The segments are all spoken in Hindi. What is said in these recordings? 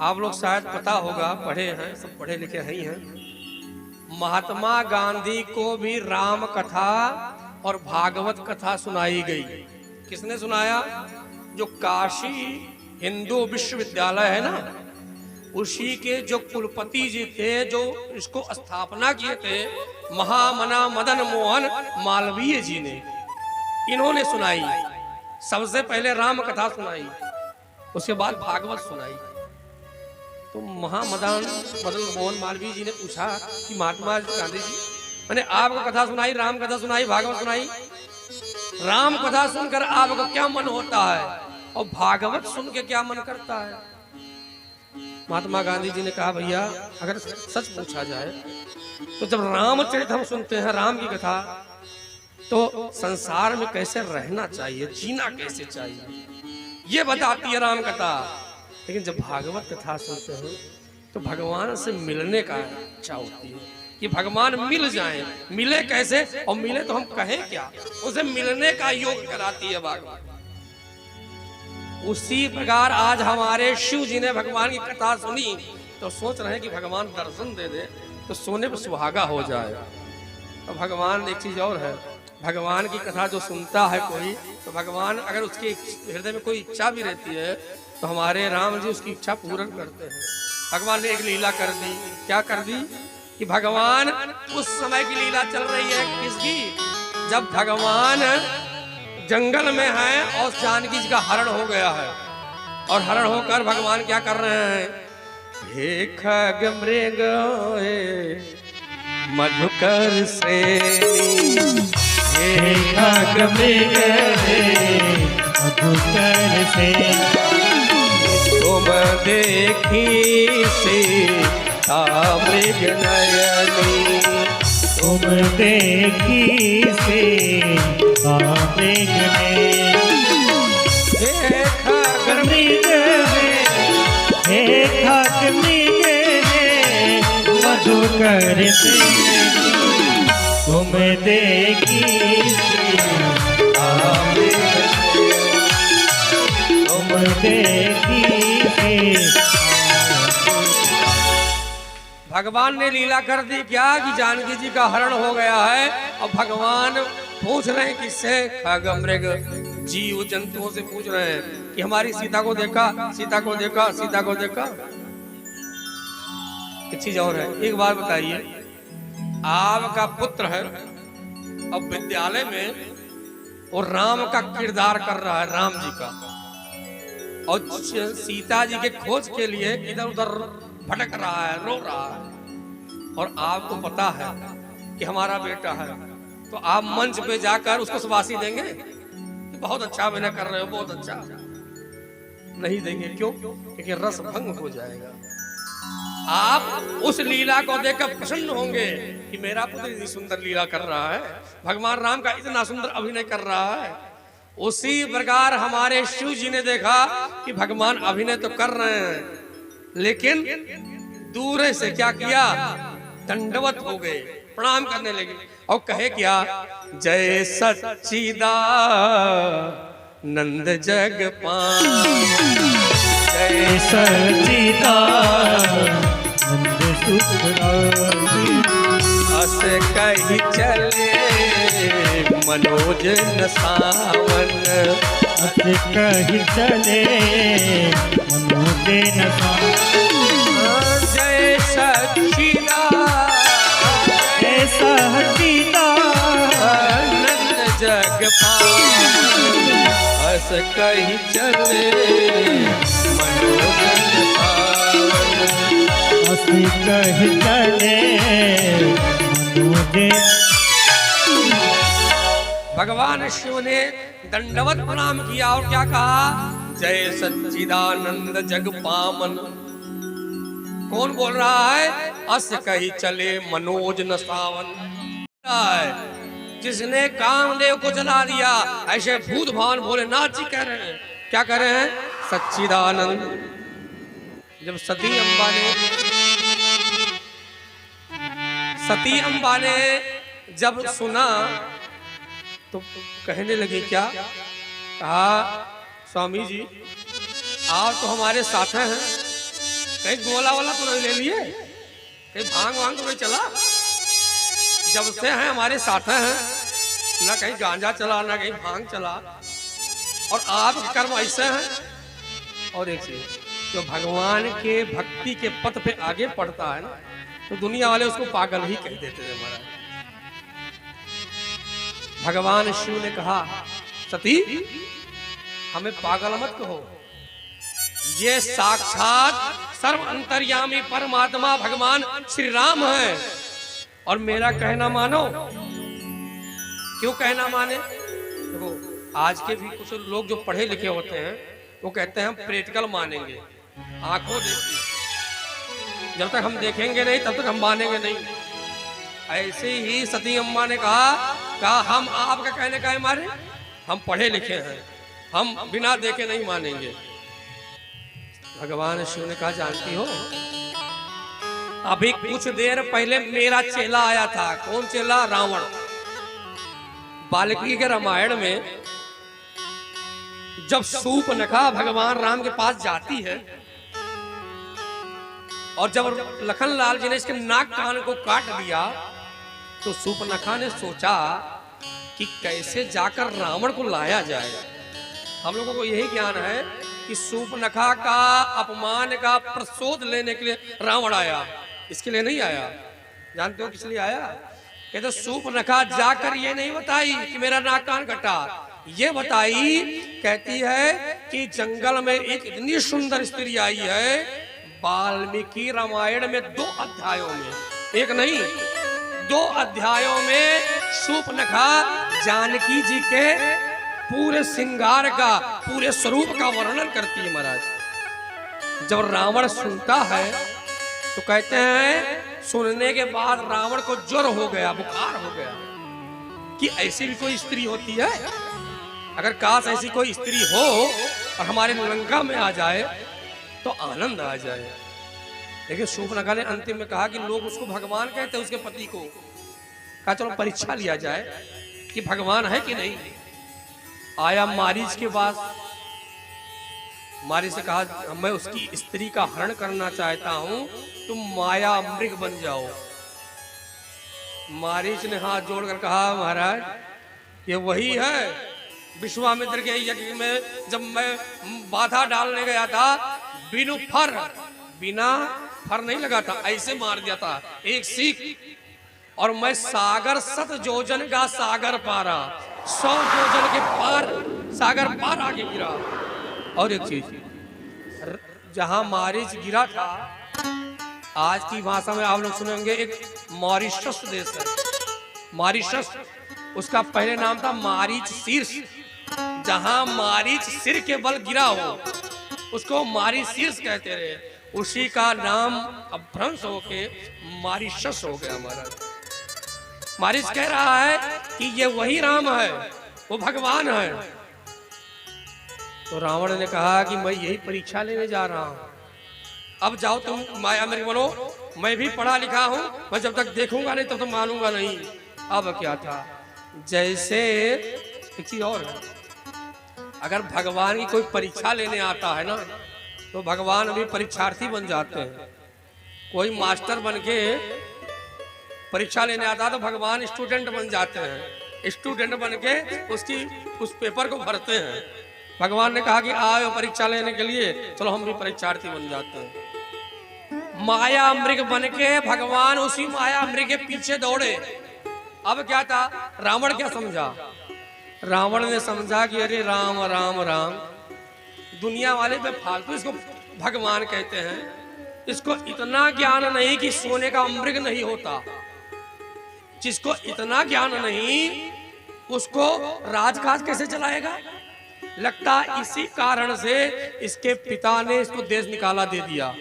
आप लोग शायद पता होगा, पढ़े हैं, सब पढ़े लिखे हैं ही हैं। महात्मा गांधी को भी राम कथा और भागवत कथा सुनाई गई। किसने सुनाया? जो काशी हिंदू विश्वविद्यालय है ना, उसी के जो कुलपति जी थे, जो इसको स्थापना किए थे, महामना मदन मोहन मालवीय जी ने, इन्होंने सुनाई। सबसे पहले राम कथा सुनाई, उसके बाद भागवत सुनाई। तो महामदन मोहन मालवीय जी ने पूछा कि महात्मा गांधी जी, मैंने आपको कथा सुनाई, राम कथा सुनाई, भागवत सुनाई, राम कथा सुनकर आपको क्या मन होता है और भागवत सुन के क्या मन करता है? महात्मा गांधी जी ने कहा, भैया अगर सच पूछा जाए तो जब रामचरित हम सुनते हैं, राम की कथा, तो संसार में कैसे रहना चाहिए, जीना कैसे चाहिए, ये बताती है राम कथा। लेकिन जब भागवत कथा सुनते हैं तो भगवान से मिलने का इच्छा होती है कि भगवान मिल जाएं। मिले कैसे और मिले तो हम कहें क्या, उसे मिलने का योग कराती है भागवत। उसी प्रकार आज हमारे शिव जी ने भगवान की कथा सुनी तो सोच रहे हैं कि भगवान दर्शन दे दे तो सोने पर सुहागा हो जाए। तो भगवान एक चीज और है, भगवान की कथा जो सुनता है कोई, तो भगवान अगर उसके हृदय में कोई इच्छा भी रहती है तो हमारे राम जी उसकी इच्छा पूर्ण करते हैं। भगवान ने एक लीला कर दी। क्या कर दी? कि भगवान उस समय की लीला चल रही है किसकी? जब भगवान जंगल में है और जानकी जी का हरण हो गया है, और हरण होकर भगवान क्या कर रहे हैं? हे खग मृग मधुकर से, हे खग मृग मधुकर से, तुम देखी सीता मृग नयनी, तुम देखी सीता मृग नयनी। हे खग मृग हे खग मृग मधुकर से, तुम देखी सीता मृग नयनी, तुम देखी। भगवान ने लीला कर दी क्या कि जानकी जी का हरण हो गया है और भगवान पूछ रहे हैं किससे? खग मृग जीव जंतुओं से पूछ रहे हैं कि हमारी सीता को देखा, सीता को देखा, सीता को देखा। एक चीज और है, एक बार बताइए, आपका पुत्र है अब विद्यालय में वो राम का किरदार कर रहा है, राम जी का, और सीता जी के खोज के लिए इधर उधर भटक रहा है, रो रहा है, और आपको पता है कि हमारा बेटा है, तो आप मंच पे जाकर उसको शाबाशी देंगे? बहुत अच्छा अभिनय कर रहे हो, बहुत अच्छा। नहीं देंगे। क्यों? क्योंकि रस भंग हो जाएगा। आप उस लीला को देखकर प्रसन्न होंगे कि मेरा पुत्र इतनी सुंदर लीला कर रहा है, भगवान राम का इतना सुंदर अभिनय कर रहा है। उसी प्रकार हमारे शिव जी ने देखा कि भगवान अभिनय तो कर रहे हैं, लेकिन दूर से क्या किया? दंडवत हो गए, प्रणाम करने लगे और कहे क्या? जय सच्चिदानंद जगपाल, जय सच्चिदानंद सुखदाई, अस कही चले मनोज न सावन, अस कही चले मनोज न सावन। जय सच्चिदानंद जगपाल, अस कही चले मनोज न सावन, अस कही चले मनोज। भगवान शिव ने दंडवत प्रणाम किया और क्या कहा? जय सच्चिदानंद जग पावन। कौन बोल रहा है? अस कही चले मनोज न सावन। जिसने कामदेव को जला दिया, ऐसे भूत भान भोलेनाथ जी कह रहे हैं। क्या कह रहे हैं? सच्चिदानंद। जब सती अम्बा ने जब सुना तो कहने लगे क्या? कहा स्वामी जी आप तो हमारे साथ हैं, कहीं गोला वाला तो नहीं ले लिए, कहीं भांग वांग तो नहीं चला? जब से हैं हमारे साथ हैं, ना कहीं गांजा चला ना कहीं भांग चला, और आप कर्म ऐसे हैं। और एक चीज, जो भगवान के भक्ति के पथ पे आगे पड़ता है ना, तो दुनिया वाले उसको पागल ही कह देते थे महाराज। भगवान शिव ने कहा, सती हमें पागल मत कहो, ये साक्षात सर्व अंतर्यामी परमात्मा भगवान श्री राम है, और मेरा कहना मानो। क्यों कहना माने? देखो आज के भी कुछ लोग जो पढ़े लिखे होते हैं वो कहते हैं हम प्रैक्टिकल मानेंगे, आंखों देखी, जब तक हम देखेंगे नहीं तब तक हम मानेंगे नहीं। ऐसे ही सती अम्मा ने कहा हम आपका कहने का है मारे, हम पढ़े लिखे हैं, हम बिना देखे नहीं मानेंगे। भगवान शिव ने कहा, जानती हो अभी कुछ देर पहले मेरा चेला आया था। कौन चेला? रावण। वाल्मीकि के रामायण में जब शूर्पणखा भगवान राम के पास जाती है, और जब लखन लाल जी ने इसके नाक कान को काट दिया, तो शूर्पणखा ने सोचा कि कैसे जाकर रावण को लाया जाए। हम लोगों को यही ज्ञान है कि शूर्पणखा का अपमान का प्रतिशोध लेने के लिए रावण आया, इसके लिए नहीं आया। जानते हो किस लिए आया? कहते शूर्पणखा जाकर ये नहीं बताई कि मेरा नाक कान कटा, ये बताई, कहती है कि जंगल में एक इतनी सुंदर स्त्री आई है। वाल्मीकि रामायण में 2 अध्यायों में, एक नहीं 2 अध्यायों में शूर्पणखा जानकी जी के पूरे श्रृंगार का, पूरे स्वरूप का वर्णन करती है महाराज। जब रावण सुनता है तो कहते हैं सुनने के बाद रावण को ज्वर हो गया, बुखार हो गया, कि ऐसी भी कोई स्त्री होती है। अगर काश ऐसी कोई स्त्री हो और हमारे लंका में आ जाए तो आनंद आ जाए। लेकिन शूर्पणखा ने अंतिम में कहा कि लोग उसको भगवान कहते हैं, उसके पति को। कहा चलो परीक्षा लिया जाए कि भगवान है कि नहीं। आया मारीच के पास, मारीच से कहा मैं उसकी स्त्री का हरण करना चाहता हूं, तुम माया मृग बन जाओ। मारीच ने हाथ जोड़कर कहा महाराज ये वही है। विश्वामित्र के यज्ञ में जब मैं बाधा डालने गया था, बिना फर नहीं लगा था, ऐसे मार दिया था एक सीख, और मैं सागर 7 योजन का सागर पारा, 100 योजन के पार सागर पार आगे गिरा। और एक चीज, जहां मारीच गिरा था, आज की भाषा में आप लोग सुनेंगे, एक मॉरिशस देश है, मॉरिशस, उसका पहले नाम था मारीच शीर्ष। जहां मारीच सिर के बल गिरा हो उसको मारीच शीर्ष कहते रहे, उसी का नाम अभ्रंश होके मॉरिशस हो गया हमारा। मारीच कह रहा है कि ये वही राम है, वो भगवान है। तो रावण ने कहा कि मैं यही परीक्षा लेने जा रहा हूं, अब जाओ तुम माया मृग बनो, मैं भी पढ़ा लिखा हूं, मैं जब तक देखूंगा नहीं तब तो मानूंगा नहीं। अब क्या था, जैसे एक चीज और है, अगर भगवान की कोई परीक्षा लेने आता है ना, तो भगवान भी परीक्षार्थी बन जाते हैं। कोई मास्टर बन के परीक्षा लेने आता है तो भगवान स्टूडेंट बन जाते हैं, स्टूडेंट बन के उस पेपर को भरते हैं। भगवान ने कहा कि आओ परीक्षा लेने के लिए, चलो हम भी परीक्षार्थी बन जाते हैं। माया मृग बन के भगवान उसी माया मृग के पीछे दौड़े। अब क्या था, रावण क्या समझा? रावण ने समझा कि अरे राम राम राम, दुनिया वाले बेफालतू इसको भगवान कहते हैं, इसको इतना ज्ञान नहीं कि सोने का मृग नहीं होता। जिसको इतना ज्ञान नहीं उसको राजकाज कैसे चलाएगा? लगता इसी कारण से इसके पिता ने इसको देश निकाला दे दिया।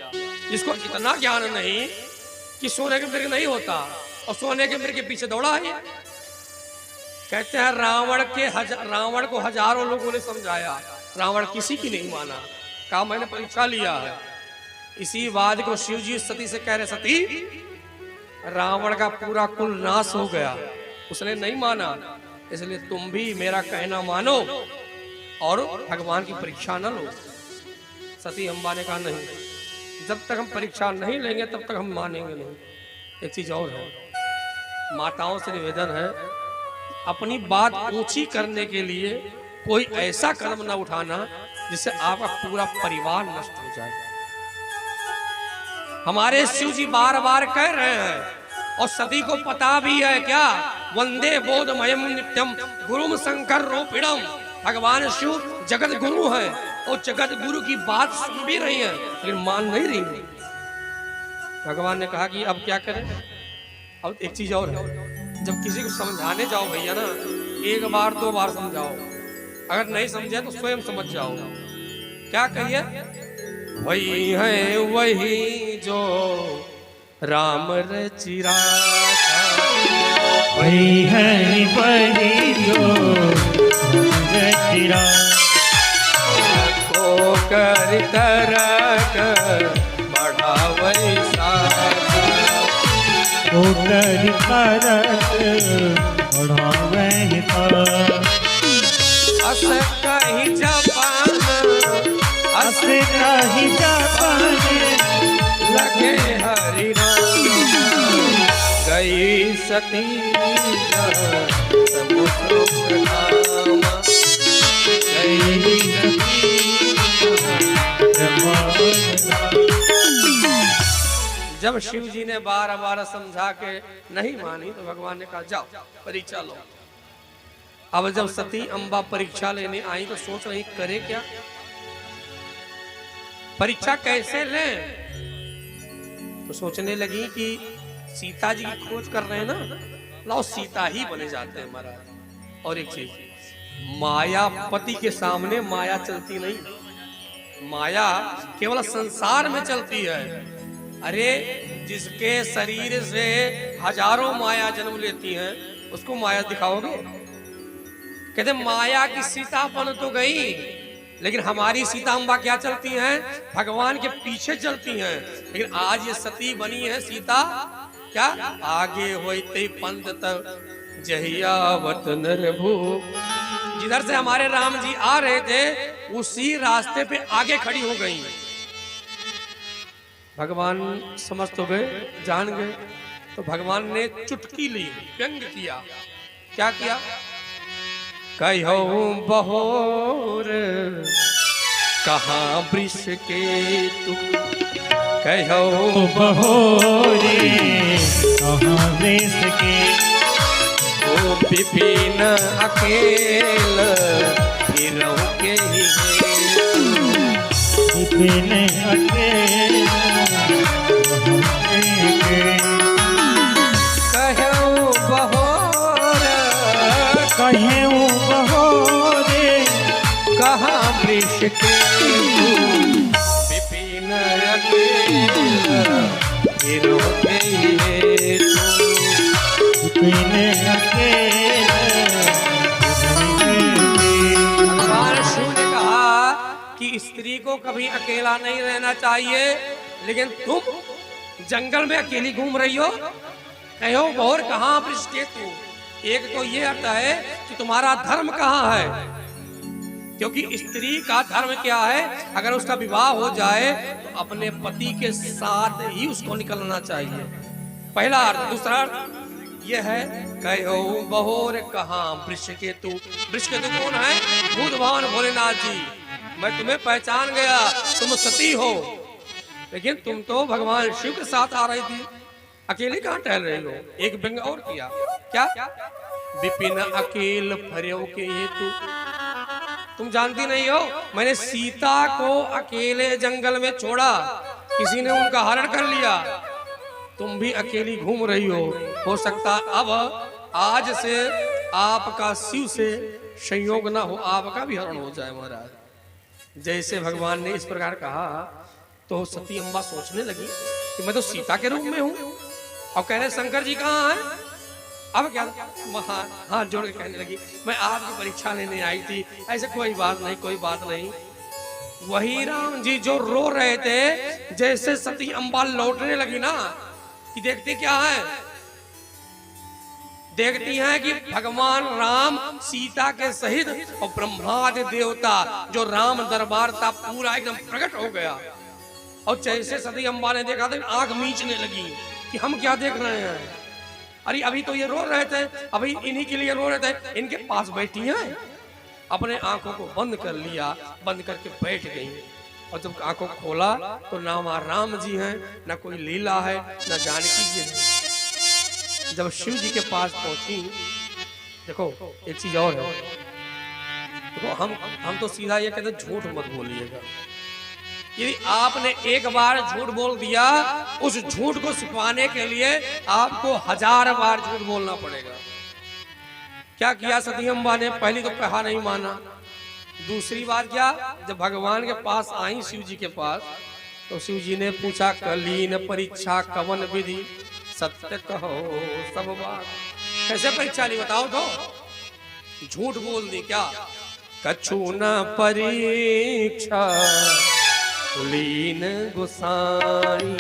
जिसको इतना ज्ञान नहीं कि सोने के मृग नहीं होता और सोने के मृग के पीछे दौड़ा है। कहते हैं रावण को हजारों लोगों ने समझाया, रावण किसी की नहीं माना, कहा मैंने परीक्षा लिया है। इसी बात को शिव जी सती से कह रहे, सती रावण का पूरा कुल नाश हो गया, उसने नहीं माना, इसलिए तुम भी मेरा कहना मानो और भगवान की परीक्षा न लो। सती अम्बा ने कहा नहीं, जब तक हम परीक्षा नहीं लेंगे तब तक हम मानेंगे नहीं। एक चीज और है, माताओं से निवेदन है, अपनी बात ऊंची करने के लिए कोई ऐसा कदम न उठाना जिससे आपका पूरा परिवार नष्ट हो जाए। हमारे शिव जी बार बार कह रहे हैं और सती को पता भी है क्या, वंदे बोधमयम नित्यम गुरुम शंकर रूपिणम। भगवान शिव जगत गुरु है और जगत गुरु की बात सुन भी रही है लेकिन मान नहीं रही है। भगवान ने कहा कि अब क्या करें। अब एक चीज और है, जब किसी को समझाने जाओ भैया ना, एक बार दो बार समझाओ, अगर नहीं समझे तो स्वयं समझ जाओ। क्या कहिए, वही है वही जो राम रचिरा, वही है वही जो रचिरा, को कर तरक बढ़ावै साथ, को कर बढ़ावे साथ। अस कहीं जपान, अस कहीं जपान, लगे हरि नाम, गई सती समुद्र धाम, गई सती जब शिव जी ने बार बार समझा के नहीं मानी तो भगवान ने कहा जाओ परीक्षा लो। अब जब सती अम्बा परीक्षा लेने आई तो सोच रही करे क्या, परीक्षा कैसे लें। तो सोचने लगी कि सीता जी की खोज कर रहे हैं ना, लाओ सीता ही बने जाते हैं महाराज। और एक चीज, मायापति के सामने माया चलती नहीं, माया केवल संसार में चलती है। अरे जिसके शरीर से हजारों माया जन्म लेती हैं उसको माया दिखाओगे। कहते माया की सीता बन तो गई लेकिन हमारी सीता अम्बा क्या चलती हैं, भगवान के पीछे चलती हैं। लेकिन आज ये सती बनी है सीता, क्या आगे होते पंथ तक जहियावत नरभू। जिधर से हमारे राम जी आ रहे थे उसी रास्ते पे आगे खड़ी हो गई। भगवान समझ तो गए, जान गए, तो भगवान ने चुटकी ली, व्यंग किया। क्या किया, कहो बहोर कहाँ वृष के तू, कहो बहोरे कहाँ वृष के, ओ विपिन अकेल फिरौ के ही विपिन अकेल कहूँ बहोर, कहूँ बहोरे कहाँ वृष के विपिन अकेल फिरौ के ही विपिन अकेल। भगवान शिव ने कहा कि स्त्री को कभी अकेला नहीं रहना चाहिए, लेकिन तुम जंगल में अकेली घूम रही हो, कहो बहोर कहाँ वृष के तू। एक तो ये अर्थ है कि तुम्हारा धर्म कहाँ है, क्योंकि स्त्री का धर्म क्या है, अगर उसका विवाह हो जाए तो अपने पति के साथ ही उसको निकलना चाहिए। पहला अर्थ। दूसरा अर्थ यह है, कहो बहोर कहाँ वृष के तू। वृष के तू कौन है, बुद्ध भगवान भोलेनाथ जी। मैं तुम्हें पहचान गया, तुम सती हो, लेकिन तुम तो भगवान शिव के साथ आ रही थी, अकेले कहाँ टहल रही हो। एक व्यंग और किया, क्या, विपिन अकेल फर्यो के हेतु। तुम जानती नहीं हो, मैंने सीता को अकेले जंगल में छोड़ा, किसी ने उनका हरण कर लिया, तुम भी अकेली घूम रही हो सकता अब आज से आपका शिव से संयोग ना हो, आपका भी हरण हो जाए महाराज। जैसे भगवान ने इस प्रकार कहा तो सती अम्बा सोचने लगी कि मैं तो सीता के रूप में हूँ, और कह रहे शंकर जी कहाँ हैं। अब क्या, हाथ जोड़ के कहने लगी मैं आपकी परीक्षा लेने आई थी, ऐसे कोई बात नहीं, कोई बात नहीं। वही राम जी जो रो रहे थे, जैसे सती अम्बा लौटने लगी ना, कि देखते क्या है, देखती हैं कि भगवान राम सीता के सहित और ब्रह्मादि देवता जो राम दरबार था पूरा एकदम प्रकट हो गया। और जैसे सती अम्बा ने देखा तो आंख मींचने लगी कि हम क्या देख रहे हैं। अरे अभी तो ये रो रहे थे, अभी इन्हीं के लिए रो रहे थे, इनके पास बैठी हैं। अपने आंखों को बंद कर लिया, बंद करके बैठ गई। और जब आंखों को खोला तो ना वहां राम जी हैं, ना कोई लीला है, ना जानकी जी है। जब शिव जी के पास पहुंची, देखो एक चीज और है, देखो हम तो सीधा ये कहते झूठ मत बोलिएगा। यदि आपने एक बार झूठ बोल दिया, उस झूठ को छिपाने के लिए आपको 1000 बार झूठ बोलना पड़ेगा। क्या किया सती अम्बा ने? पहली तो कहा नहीं माना। दूसरी बात क्या, जब भगवान के पास आई शिव जी के पास, तो शिव जी ने पूछा कलीन परीक्षा कवन विधि, सत्य कहो सब बात। कैसे परीक्षा ली बताओ तो? झूठ बोल दी क्या? कछु न परीक्षा लीन गुसाई,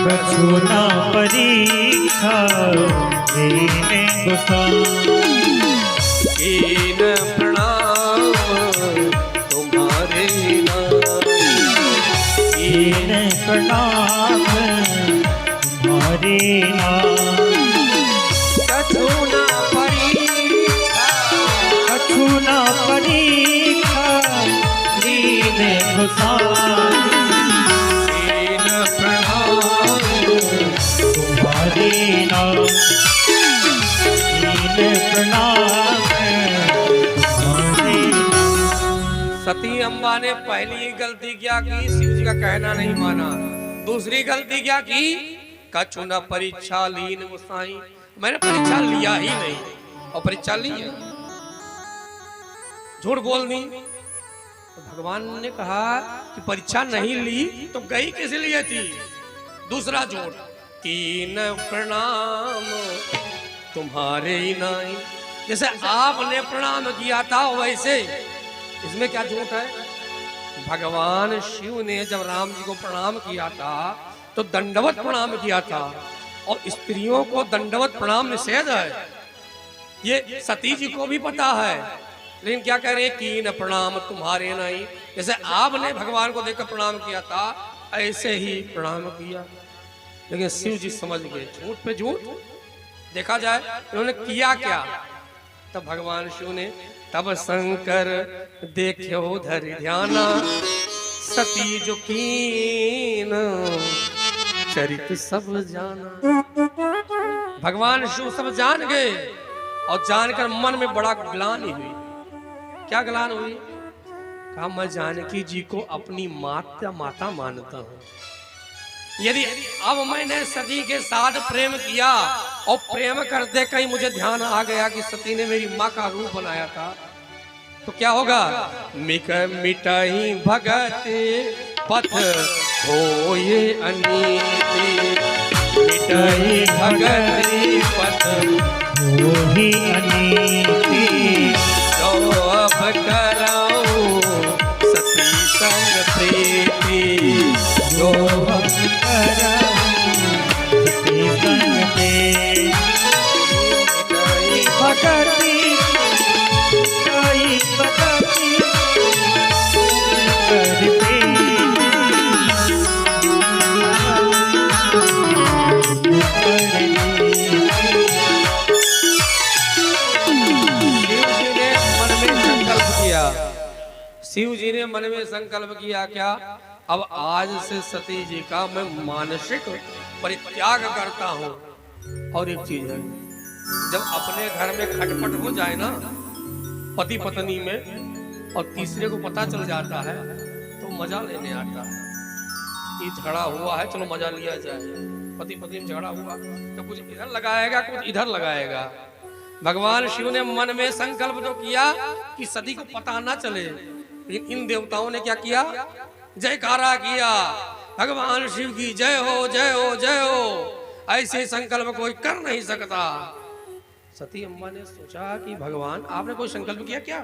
कछु न परीक्षा लीन गुसाई। कीन प्रणाम तुम्हारे नाई, कीन प्रणाम तुम्हारे नाई। कछु न परीक्षा, कछु न परीक्षा लीन गुसाई। कीन प्रणाम तुम्हारे नाई, कीन प्रणाम तुम्हारे नाई। सती अम्बा ने पहली गलती क्या की? शिव जी का कहना नहीं माना। दूसरी गलती क्या की? कछु न परीक्षा लीन गुसाई, मैंने परीक्षा लिया ही नहीं और परीक्षा ली है, झूठ बोल दी। तो भगवान ने कहा कि परीक्षा नहीं ली तो गई किस लिए थी? दूसरा झूठ, कीन प्रणाम तुम्हारे नाई, जैसे आपने प्रणाम किया था वैसे। इसमें क्या झूठ है? भगवान शिव ने जब राम जी को प्रणाम किया था तो दंडवत प्रणाम किया था, और स्त्रियों को दंडवत प्रणाम निषेध है, ये सती जी को भी पता है। लेकिन क्या कह रहे हैं? कीन प्रणाम तुम्हारे नहीं, जैसे आपने भगवान को देखकर प्रणाम किया था ऐसे ही प्रणाम किया। लेकिन शिव जी समझ गए, झूठ पे झूठ। देखा जाए इन्होंने किया क्या? तब भगवान शिव ने, तब शंकर देख्यो धरि ध्याना, सती जो कीन चरित सब जाना। भगवान शिव सब जान गए, और जानकर मन में बड़ा ग्लानि हुई। क्या ग्लानि हुई? कहा मैं जानकी जी को अपनी माता मानता हूँ। यदि अब मैंने सती के साथ प्रेम किया और प्रेम करते कहीं मुझे ध्यान आ गया कि सती ने मेरी माँ का रूप बनाया था, तो क्या होगा? मिटाई भगत पथ होए अनीति, मिटाई भगत पथ होए अनीति। जो अब कराऊं सती संग प्रीति, जो अब शिव जी ने मन में संकल्प किया क्या? अब आज से सती जी का मैं मानसिक परित्याग करता हूँ। और एक चीज है, जब अपने घर में खटपट हो जाए ना पति पत्नी में, और तीसरे को पता चल जाता है तो मजा लेने आता है। ये झगड़ा हुआ है, चलो मजा लिया जाए। पति पत्नी में झगड़ा हुआ तो कुछ इधर लगाएगा, कुछ इधर लगाएगा। भगवान शिव ने मन में संकल्प तो किया कि सती को पता ना चले, लेकिन इन देवताओं ने क्या किया? जयकारा किया, भगवान शिव की जय हो, जय हो, जय हो। ऐसे संकल्प कोई कर नहीं सकता। सती अम्बा ने सोचा कि भगवान आपने कोई संकल्प किया क्या?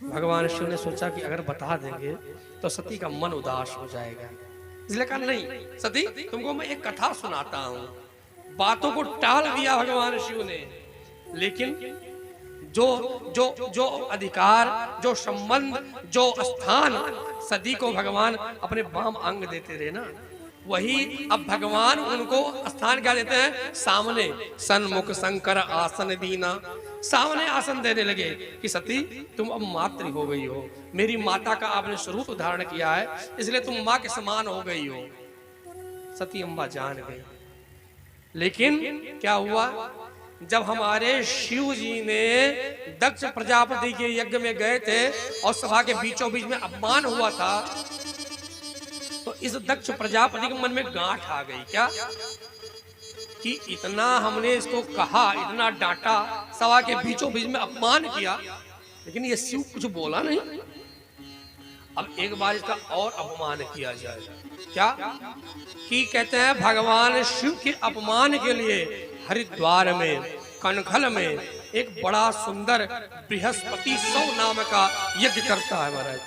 भगवान शिव ने सोचा कि अगर बता देंगे तो सती का मन उदास हो जाएगा, इसलिए कहा नहीं सती तुमको मैं एक कथा सुनाता हूँ। बातों को टाल दिया भगवान शिव ने, लेकिन जो जो जो अधिकार, जो संबंध, जो स्थान सती को भगवान अपने वाम अंग देते रहे ना, वही अब भगवान उनको स्थान क्या देते हैं? सामने सन्मुख शंकर आसन दीना, सामने आसन देने लगे कि सती तुम अब मातृ हो गई हो, मेरी माता का आपने स्वरूप धारण किया है, इसलिए तुम माँ के समान हो गई हो। सती अम्बा जान गई। लेकिन क्या हुआ, जब हमारे शिव जी ने दक्ष प्रजापति के यज्ञ में गए थे और सभा के बीचों बीच में अपमान हुआ था, तो इस दक्ष प्रजापति के मन में गांठ आ गई क्या कि इतना हमने इसको कहा, इतना डांटा, सभा के बीचों बीच में अपमान किया, लेकिन ये शिव कुछ बोला नहीं। अब एक बार इसका और अपमान किया जाए। क्या कि कहते हैं भगवान शिव के अपमान के लिए हरिद्वार में कनखल में एक बड़ा सुंदर बृहस्पति सौ नाम का यज्ञ करता है महाराज,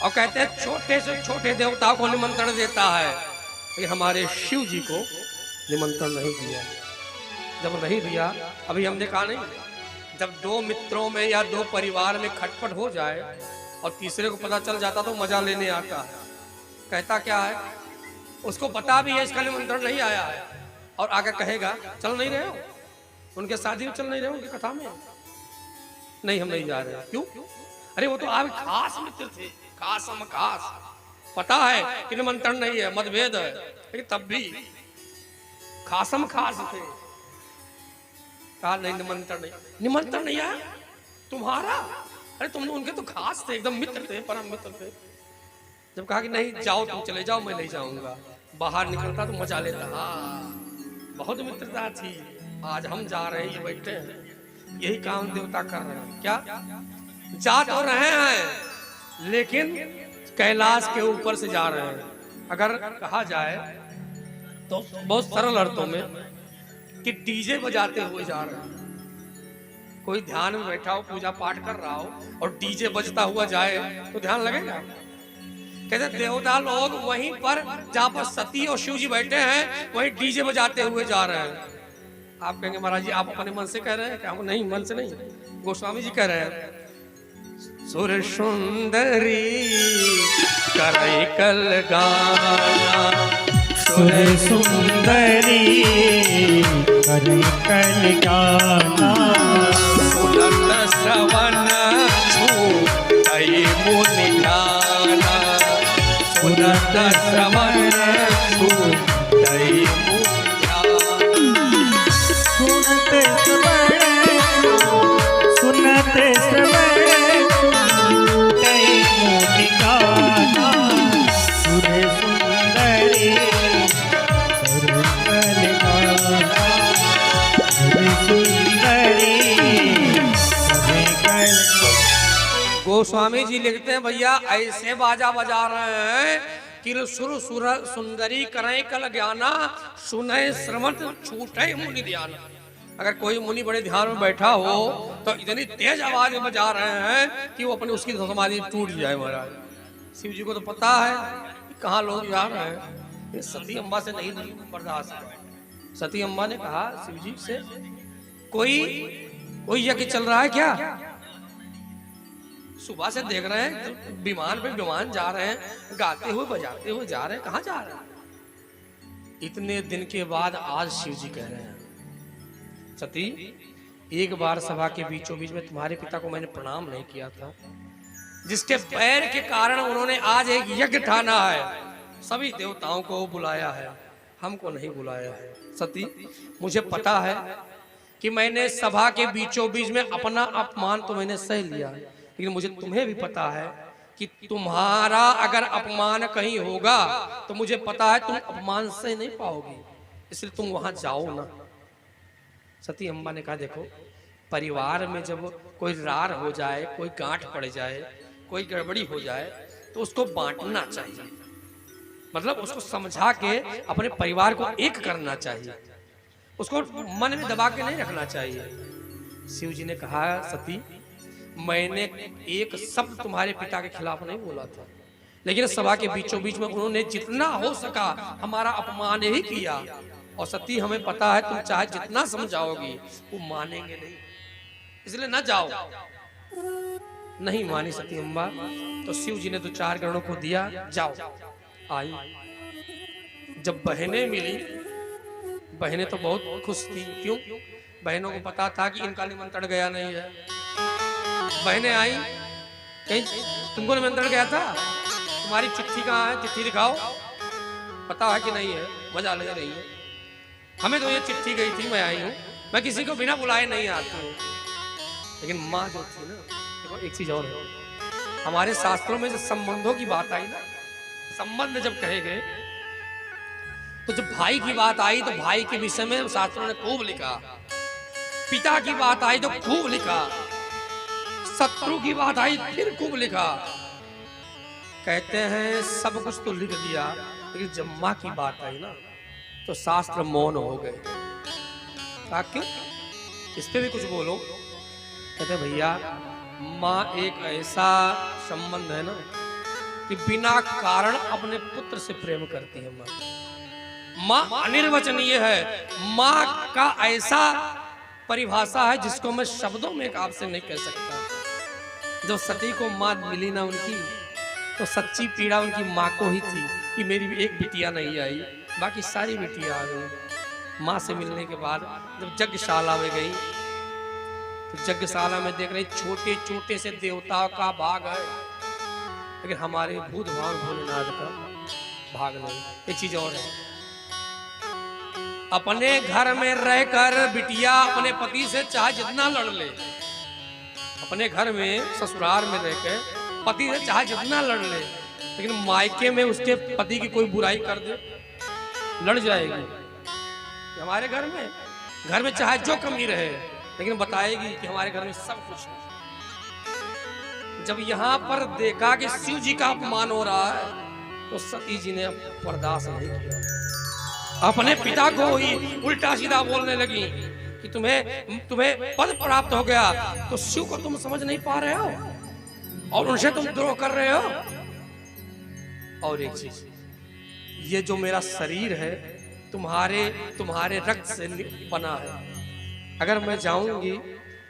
और कहते हैं छोटे से छोटे देवताओं को निमंत्रण देता है, लेकिन हमारे शिव जी को निमंत्रण नहीं दिया। जब नहीं दिया, अभी हमने कहा नहीं, जब दो मित्रों में या दो परिवार में खटपट हो जाए और तीसरे को पता चल जाता तो मजा लेने आता है। कहता क्या है, उसको पता भी है इसका निमंत्रण नहीं आया है, और आगे कहेगा चल नहीं रहे हो, उनके शादी में चल नहीं रहे हो, उनकी कथा में नहीं, हम नहीं जा रहे। क्यों? अरे वो तो आप खास मित्र थे, खासम खास, पता है कि निमंत्रण नहीं है, मतभेद है, लेकिन तब भी खासम खास थे। कहा नहीं, निमंत्रण नहीं आया तुम्हारा, अरे तुम उनके तो खास थे, एकदम मित्र थे, परम मित्र थे। जब कहा कि नहीं जाओ, तुम चले जाओ, मैं नहीं जाऊंगा, बाहर निकलता तो मजा लेता, हाँ बहुत मित्रता थी, आज हम जा रहे हैं, ये बैठे हैं, यही काम देवता कर रहे हैं। क्या जा तो रहे हैं, लेकिन कैलाश के ऊपर से जा रहे हैं। अगर कहा जाए तो बहुत सरल अर्थों में कि डीजे बजाते हुए जा रहे हैं। कोई ध्यान में बैठा हो, पूजा पाठ कर रहा हो, और डीजे बजता हुआ जाए तो ध्यान लगेगा? कहते देवता लोग वहीं पर जहां पर सती और शिव जी बैठे हैं, वहीं डीजे बजाते हुए जा रहे हैं। आप कहेंगे महाराज जी आप अपने मन से कह रहे हैं क्या? नहीं, मन से नहीं, गोस्वामी जी कह रहे हैं। सुर सुंदरी करे कल गाना, सुर सुंदरी करे कल गाना, सुनत श्रवण छूटई मुनि ध्याना, सुनत श्रवण छूटई मुनि ध्याना, सुनते श्रवण तय मोहि गाना, सुर सुंदरी सुर कल गाना, सुर सुंदरी करे कल। गोस्वामी जी लिखते हैं भैया ऐसे बाजा बजा रहे हैं कि सुर सुर सुंदरी करें कल ज्ञाना, सुने श्रवण छूटे मुनि ध्यान। अगर कोई मुनि बड़े ध्यान में बैठा हो तो इतनी तेज आवाज में बजा रहे हैं कि वो अपनी उसकी समाधि टूट जाए महाराज। शिव जी को तो पता है कि कहाँ लोग जा रहे हैं, ये सती अम्बा से नहीं बर्दाश्त है। सती अम्बा ने कहा शिव जी से, कोई यज्ञ चल रहा है क्या? सुबह से देख रहे हैं विमान पे विमान जा रहे हैं, गाते हुए बजाते हुए जा रहे हैं, कहाँ जा रहे हैं? इतने दिन के बाद आज शिव जी कह रहे हैं सती, एक बार सभा के बीचों बीच में तुम्हारे पिता को मैंने प्रणाम नहीं किया था, जिसके पैर के कारण उन्होंने आज एक यज्ञ ठाना है, सभी देवताओं को बुलाया है, हमको नहीं बुलाया है। सती मुझे पता है कि मैंने सभा के बीचों बीच में अपना अपमान तो मैंने सह लिया, लेकिन मुझे तुम्हें भी पता है कि तुम्हारा अगर अपमान कहीं होगा तो मुझे पता है तुम अपमान सह नहीं पाओगी, इसलिए तुम वहां जाओ ना। सती अम्बा ने कहा देखो, परिवार में जब कोई रार हो जाए, कोई गांठ पड़ जाए, कोई गड़बड़ी हो जाए तो उसको बांटना चाहिए, मतलब उसको समझा के अपने परिवार को एक करना चाहिए, उसको मन में दबा के नहीं रखना चाहिए। शिव जी ने कहा सती मैंने एक शब्द तुम्हारे पिता के खिलाफ नहीं बोला था, लेकिन सभा के बीचों बीच में उन्होंने जितना हो सका हमारा अपमान ही किया, और सती हमें पता है तुम चाहे जितना समझाओगी वो मानेंगे नहीं, इसलिए न जाओ। नहीं मानी सती अम्बा, तो शिव जी ने तो 4 गणों को दिया, जाओ। आई, जब बहनें मिली, बहनें तो बहुत खुश थी। क्यों? बहनों को पता था कि इनका निमंत्रण गया नहीं है। बहनें आई, कहीं तुमको निमंत्रण गया था? तुम्हारी चिट्ठी कहाँ है? चिट्ठी दिखाओ। पता है कि नहीं है? मजा ले रही है। हमें तो ये चिट्ठी गई थी, मैं आई हूँ। मैं किसी को बिना बुलाए नहीं आती हूँ। लेकिन माँ जो थी ना, देखो एक चीज और है, हमारे शास्त्रों में जब संबंधों की बात आई ना, संबंध जब कहे गए, तो जब भाई की बात आई तो भाई के विषय में शास्त्रों ने खूब लिखा। पिता की बात आई तो खूब लिखा। शत्रु की बात आई फिर खूब लिखा। कहते हैं सब कुछ तो लिख दिया, लेकिन जब माँ की बात आई ना, तो शास्त्र मौन हो गए। क्यों? इस पे भी कुछ बोलो। कहते भैया, माँ एक ऐसा संबंध है ना कि बिना कारण अपने पुत्र से प्रेम करती है। माँ अनिर्वचनीय है। माँ का ऐसा परिभाषा है जिसको मैं शब्दों में आपसे नहीं कह सकता। जब सती को माँ मिली ना उनकी, तो सच्ची पीड़ा उनकी माँ को ही थी कि मेरी एक बिटिया नहीं आई, बाकी सारी बिटिया आ गई। माँ से मिलने के बाद जब यज्ञशाला में गई, तो यज्ञशाला में देख रही छोटे छोटे से देवताओं का भाग है, लेकिन हमारे भूत भाग भोलेनाथ का भाग नहीं। एक चीज और है, अपने घर में रहकर बिटिया अपने पति से चाहे जितना लड़ ले, अपने घर में ससुराल में रहकर पति से चाहे जितना लड़ ले, लेकिन मायके में उसके पति की कोई बुराई कर दे, लड़ जाएगी। हमारे घर में चाहे जो कमी रहे, लेकिन बताएगी कि हमारे घर में सब कुछ है। जब यहाँ पर देखा कि शिव जी का अपमान हो रहा है, तो सती जी ने बर्दाश्त नहीं किया। अपने पिता को ही उल्टा सीधा बोलने लगी कि तुम्हें पद प्राप्त हो गया, तो शिव को तुम समझ नहीं पा रहे हो और उनसे तुम द्रोह कर रहे हो। और एक चीज, ये जो मेरा शरीर है तुम्हारे रक्त से बना है। अगर मैं जाऊंगी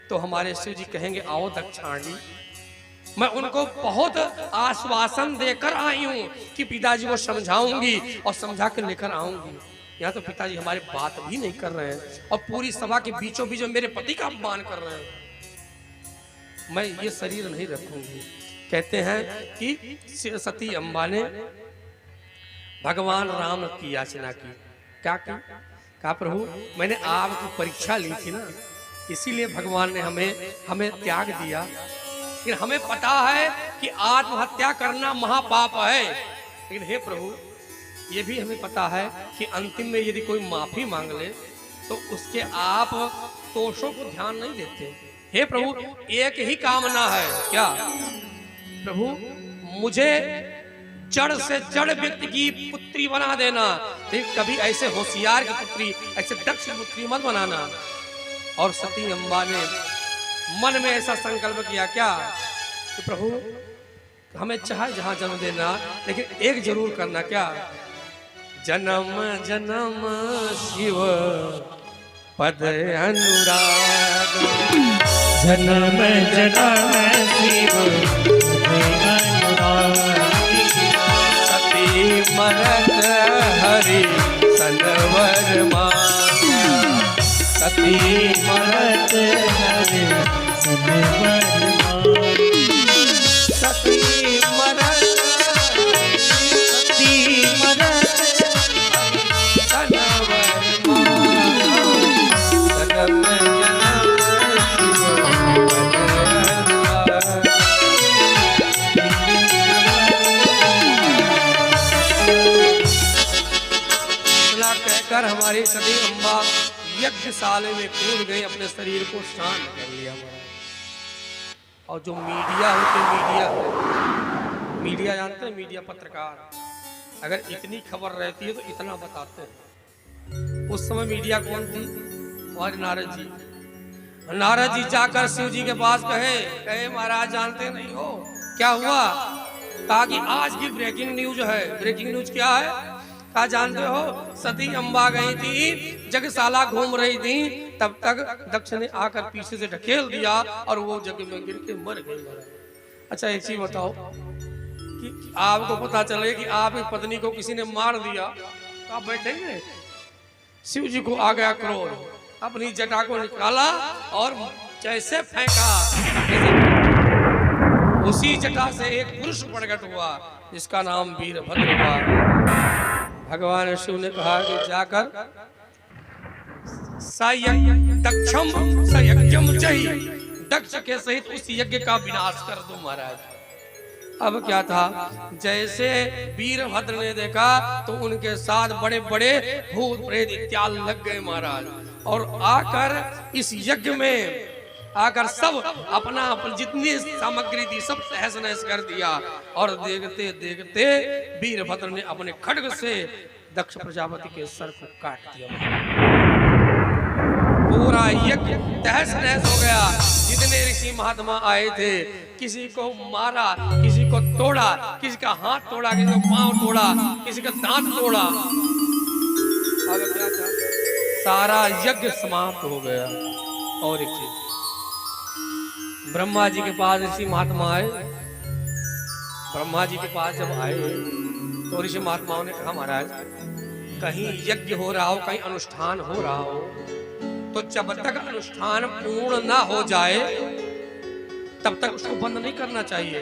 तो हमारे शिव जी कहेंगे आओ दक्षाणी। मैं उनको बहुत आश्वासन देकर आई हूं कि पिताजी को समझाऊंगी और समझा कर लेकर आऊंगी। यहाँ तो पिताजी हमारे बात भी नहीं कर रहे हैं और पूरी सभा के बीचों बीच मेरे पति का अपमान कर रहे हैं। मैं ये शरीर नहीं रखूंगी। कहते हैं कि सती अम्बा ने भगवान राम की याचना की। क्या कहा प्रभु, मैंने आपकी परीक्षा ली थी ना, इसीलिए भगवान ने हमें त्याग दिया। लेकिन हमें पता है कि आत्महत्या करना महापाप है, लेकिन हे प्रभु ये भी हमें पता है कि अंतिम में यदि कोई माफी मांग ले तो उसके आप दोषों को ध्यान नहीं देते। हे प्रभु एक ही कामना है, क्या प्रभु, मुझे जड़ से जड़ व्यक्ति की पुत्री बना देना, लेकिन कभी ऐसे होशियार की पुत्री, ऐसे दक्ष की पुत्री मत बनाना। और सती अम्बा ने मन में ऐसा संकल्प किया क्या कि प्रभु हमें चाहे जहां जन्म देना, लेकिन एक जरूर करना। क्या? जन्म जन्म शिव पद अनुराग, जन्म जन्म शिव अनुराग, सती मरत हरि सनवर मांगा, सती मरत हरि सनवर सती मरत कहकर हमारी सती अम्बा यज्ञशाला में कूद गई, अपने शरीर को शांत कर लिया। और जो मीडिया होते, मीडिया जानते हैं, मीडिया पत्रकार, अगर इतनी खबर रहती है तो इतना बताते हैं। उस समय मीडिया कौन थी? हमारे नारद जी। नारद जी जाकर शिव जी के पास कहे महाराज जानते नहीं हो क्या हुआ? कहा कि आज की ब्रेकिंग न्यूज है। ब्रेकिंग न्यूज क्या है? कहा जानते हो, सती अम्बा गई थी, यज्ञशाला घूम रही थी, तब तक दक्ष ने आकर पीछे से ढकेल दिया और वो जगह में गिर के मर गए। अच्छा एक चीज बताओ कि आपको पता चले कि आपकी पत्नी को किसी ने मार दिया तो आप बैठेंगे? शिव जी को आ गया क्रोध, अपनी जटा को निकाला और जैसे फेंका, उसी जटा से एक पुरुष प्रकट हुआ जिसका नाम वीरभद्र हुआ। भगवान शिव ने कहा कि जाकर दक्षम सयज्ञम चहि, दक्ष के सहित उस यज्ञ का विनाश कर दो महाराज। अब क्या था, जैसे वीरभद्र ने देखा तो उनके साथ बड़े बड़े भूत प्रेत इत्यादि लग गए महाराज, और आकर इस यज्ञ में आकर सब अपना जितनी सामग्री थी सब तहस नहस कर दिया। और देखते देखते वीरभद्र ने अपने खड्ग से दक्ष प्रजापति के सर को काट दिया। पूरा यज्ञ तहस नहस हो गया। जितने ऋषि महात्मा आए थे, किसी को मारा, किसी को तोड़ा, किसी का हाथ तोड़ा, किसी को पांव तोड़ा, किसी का दांत तोड़ा। अब क्या था, सारा यज्ञ समाप्त हो गया। और एक चीज, ब्रह्मा जी के पास ऋषि महात्मा आए। ब्रह्मा जी के पास जब आए तो ऋषि महात्माओं ने कहा महाराज कहीं यज्ञ हो रहा हो, कहीं अनुष्ठान हो रहा हो, तो जब तक अनुष्ठान पूर्ण ना हो जाए तब तक उसको बंद नहीं करना चाहिए।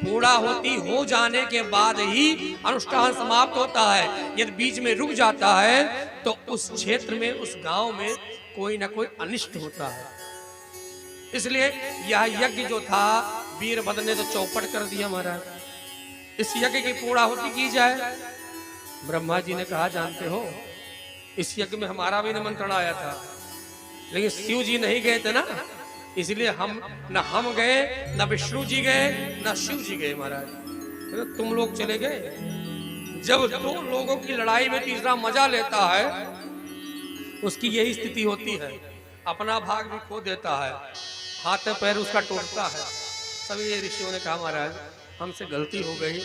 पूरा हो जाने के बाद ही अनुष्ठान समाप्त होता है। यदि बीच में रुक जाता है तो उस क्षेत्र में, उस गांव में कोई ना कोई अनिष्ट होता है। इसलिए यह यज्ञ जो था वीरभद्र ने तो चौपट कर दिया महाराज। इस यज्ञ की पूर्णाहुति की जाए। ब्रह्मा जी ने कहा जानते हो इस यज्ञ में हमारा भी निमंत्रण आया था, लेकिन शिव जी नहीं गए थे ना, इसलिए हम गए, न विष्णु जी गए, न शिव जी गए महाराज। तो तुम लोग चले गए। जब दो लोगों की लड़ाई में तीसरा मजा लेता है उसकी यही स्थिति होती है, अपना भाग भी खो देता है, हाथ पैर उसका टूटता है। सभी ऋषियों ने कहा महाराज हमसे गलती हो गई,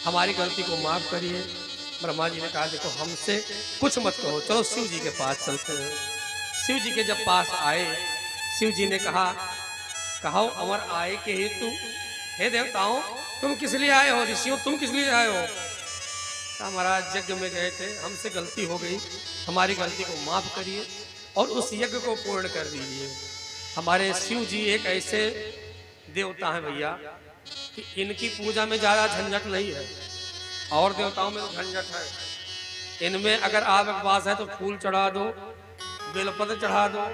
हमारी गलती को माफ करिए। ब्रह्मा जी ने कहा देखो हमसे कुछ मत कहो, चलो शिव जी के पास चलते हैं। शिव जी के जब पास आए, शिव जी ने कहा कहो अमर आए के हेतु, हे देवताओं तुम किस लिए आए हो, ऋषियों तुम किस लिए आए हो। कहा महाराज यज्ञ में गए थे, हमसे गलती हो गई, हमारी गलती को माफ करिए और उस यज्ञ को पूर्ण कर दीजिए। हमारे शिव जी एक ऐसे देवता हैं भैया कि इनकी पूजा में ज्यादा झंझट नहीं है, और देवताओं में तो झंझट है। इनमें अगर आपके पास है तो फूल चढ़ा दो, बेलपत्र चढ़ा दो,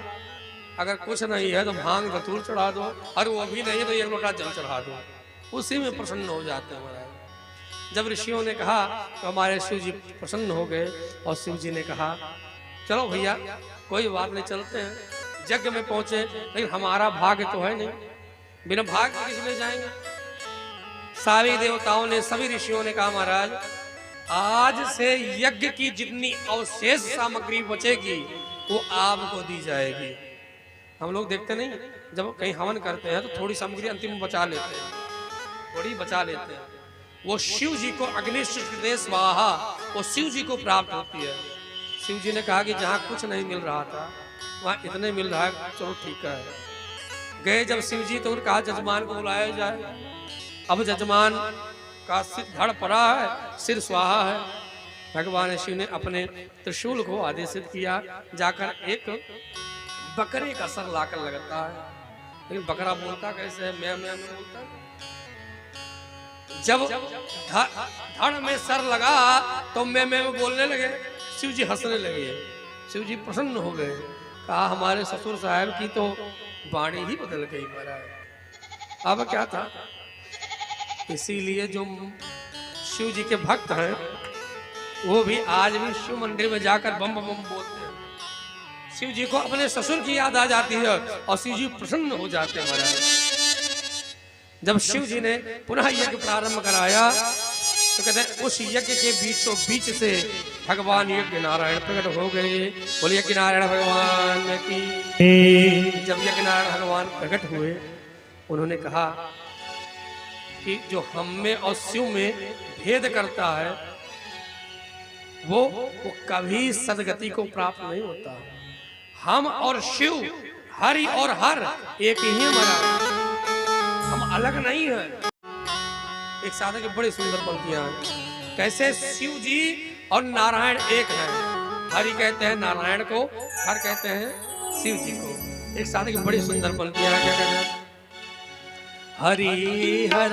अगर कुछ नहीं है तो भांग धतूर चढ़ा दो, और वो भी नहीं है तो एक लोटा जल चढ़ा दो, उसी में प्रसन्न हो जाते हैं महाराज। जब ऋषियों ने कहा तो हमारे शिव जी प्रसन्न हो गए, और शिव जी ने कहा चलो भैया कोई बात नहीं, चलते हैं। यज्ञ में पहुंचे, लेकिन हमारा भाग्य तो है नहीं, बिना भाग्य किस लिए जाएंगे। सारी देवताओं ने, सभी ऋषियों ने कहा महाराज आज से यज्ञ की जितनी अवशेष सामग्री बचेगी वो आपको दी जाएगी। हम लोग देखते नहीं, जब कहीं हवन करते हैं तो थोड़ी सामग्री अंतिम बचा लेते हैं, थोड़ी बचा लेते हैं। वो शिव जी को अग्निष्ठ स्वाहा, वो शिव जी को प्राप्त होती है। शिव जी ने कहा कि जहाँ कुछ नहीं मिल रहा था वहाँ इतने मिल रहा है, चलो ठीक है। गए जब शिव जी तो कहा जजमान को बुलाया जाए। अब जजमान का सिर धड़ पड़ा है, सिर स्वाहा है। भगवान शिव ने अपने त्रिशूल को आदेशित किया, जाकर एक बकरे का सर लाकर लगाता है। लेकिन बकरा बोलता कैसे है, मैं बोलता है। जब धड़ में सर लगा तो मैं बोलने लगे, शिव जी हंसने लगे। शिव जी प्रसन्न हो गए, कहा हमारे ससुर साहब की तो वाणी ही बदल गई महाराज। अब क्या था, इसीलिए जो शिव जी के भक्त हैं वो भी आज भी शिव मंदिर में जाकर बम बम बम बोलते हैं। शिव जी को अपने ससुर की याद आ जाती है और शिव जी प्रसन्न हो जाते हैं महाराज। जब शिव जी ने पुनः यज्ञ प्रारंभ कराया तो कहते हैं उस यज्ञ के बीचों बीच से भगवान यज्ञ नारायण प्रकट हो गए। बोलिए यज्ञ नारायण भगवान की। जब यज्ञ नारायण भगवान प्रकट हुए, उन्होंने कहा कि जो हम में और शिव में भेद करता है वो कभी सदगति को प्राप्त नहीं होता। हम और शिव, हरि और हर एक ही है महाराज, हम अलग नहीं हैं। एक साधक की बड़ी सुंदर पंक्तियां हैं। कैसे शिव जी और नारायण एक हैं, हरि कहते हैं नारायण को, हर कहते हैं शिव जी को। एक साधक की बड़ी सुंदर पंक्तियां हैं, क्या कहते हैं? हरि हर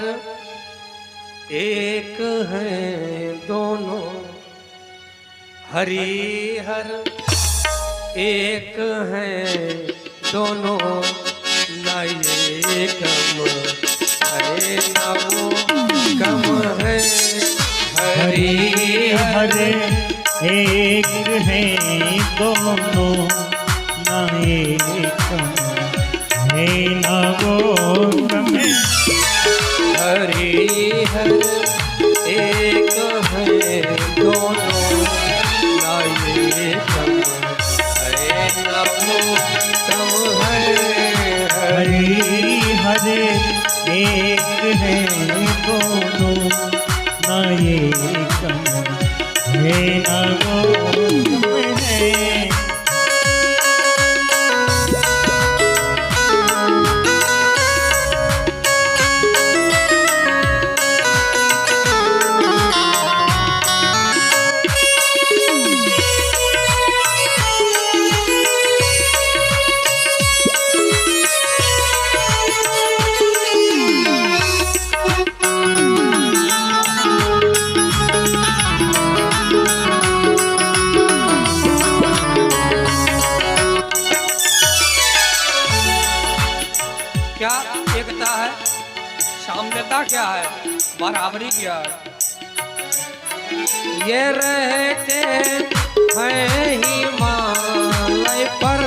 एक हैं दोनों, हरि हर एक हैं दोनों, न ये कम है न वो कम है। हरि हर एक है दोनों, ना एक है ना वो कम है। हरि हर एक है दोनों, ना ये कम है न वो कम है। हरि हर एक है दोनों, ना ये कम है ना वो कम है। क्या एकता है, साम्यता क्या है, बराबरी क्या है? ये रहते हैं हिमालय पर,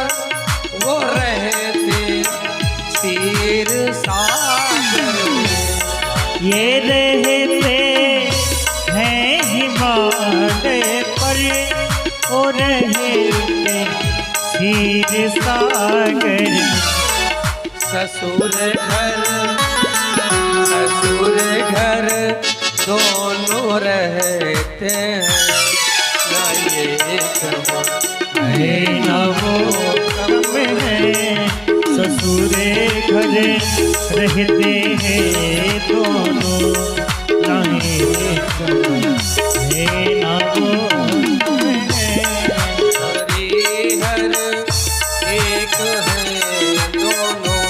वो रहते क्षीर सागर में। ये रहते हैं हिमालय पर, और रहते क्षीर सागर में। ससुर घर दोनों रहते हैं, ना ये कम है ना वो कम है। ससुर घर रहते हैं दोनों, ना ये कम है ना वो कम है। हरि हर एक है दोनों,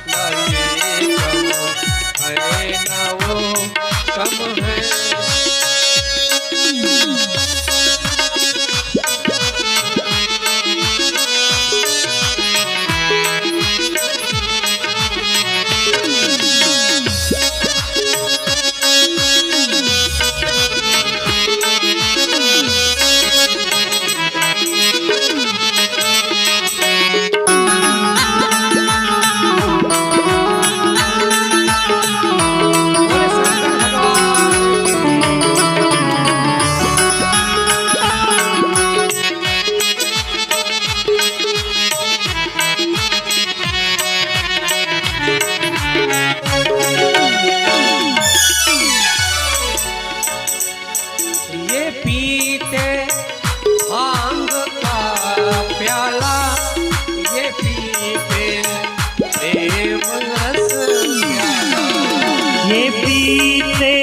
ना ये कम है ना वो कम है। ये पीते भांग का प्याला, ये पीते प्रेम रस प्याला। ये पीते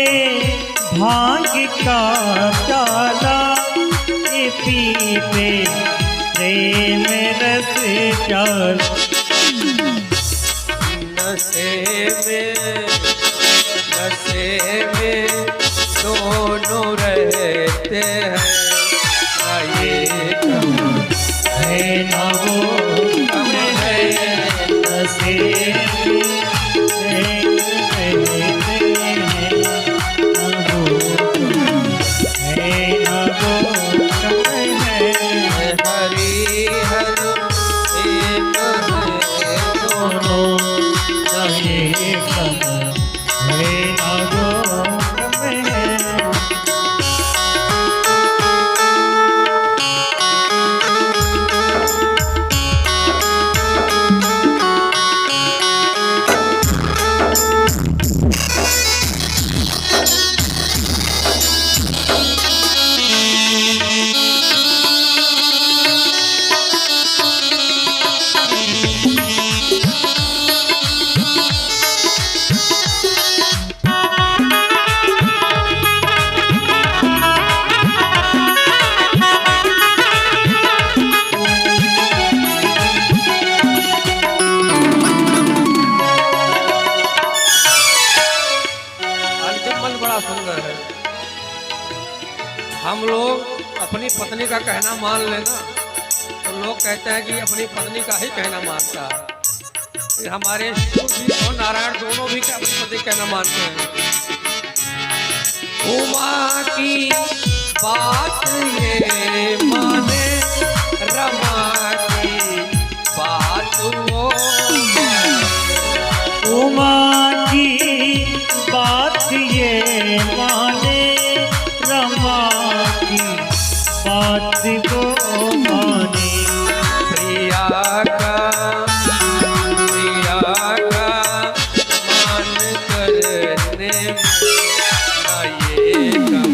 भांग का प्याला, ये पीते प्रेम रस प्याला। नशे में दोनों रहते हैं, ना ये कम है ना वो कम है। नशे में रहते हैं, ना वो कम है ना वो कम है। हरि हर एक है दोनों, दोनों ना ये कम है ना वो हम लोग अपनी पत्नी का कहना मान लेना तो लोग कहते हैं कि अपनी पत्नी का ही कहना मानता है। हमारे शिव जी और नारायण दोनों भी अपनी पत्नी कहना मानते हैं। उमा की बात ये माने, रमा की बात वो उमा की बात ये माने, रमा की बात को माने। प्रिया का मान करने में ना ये कम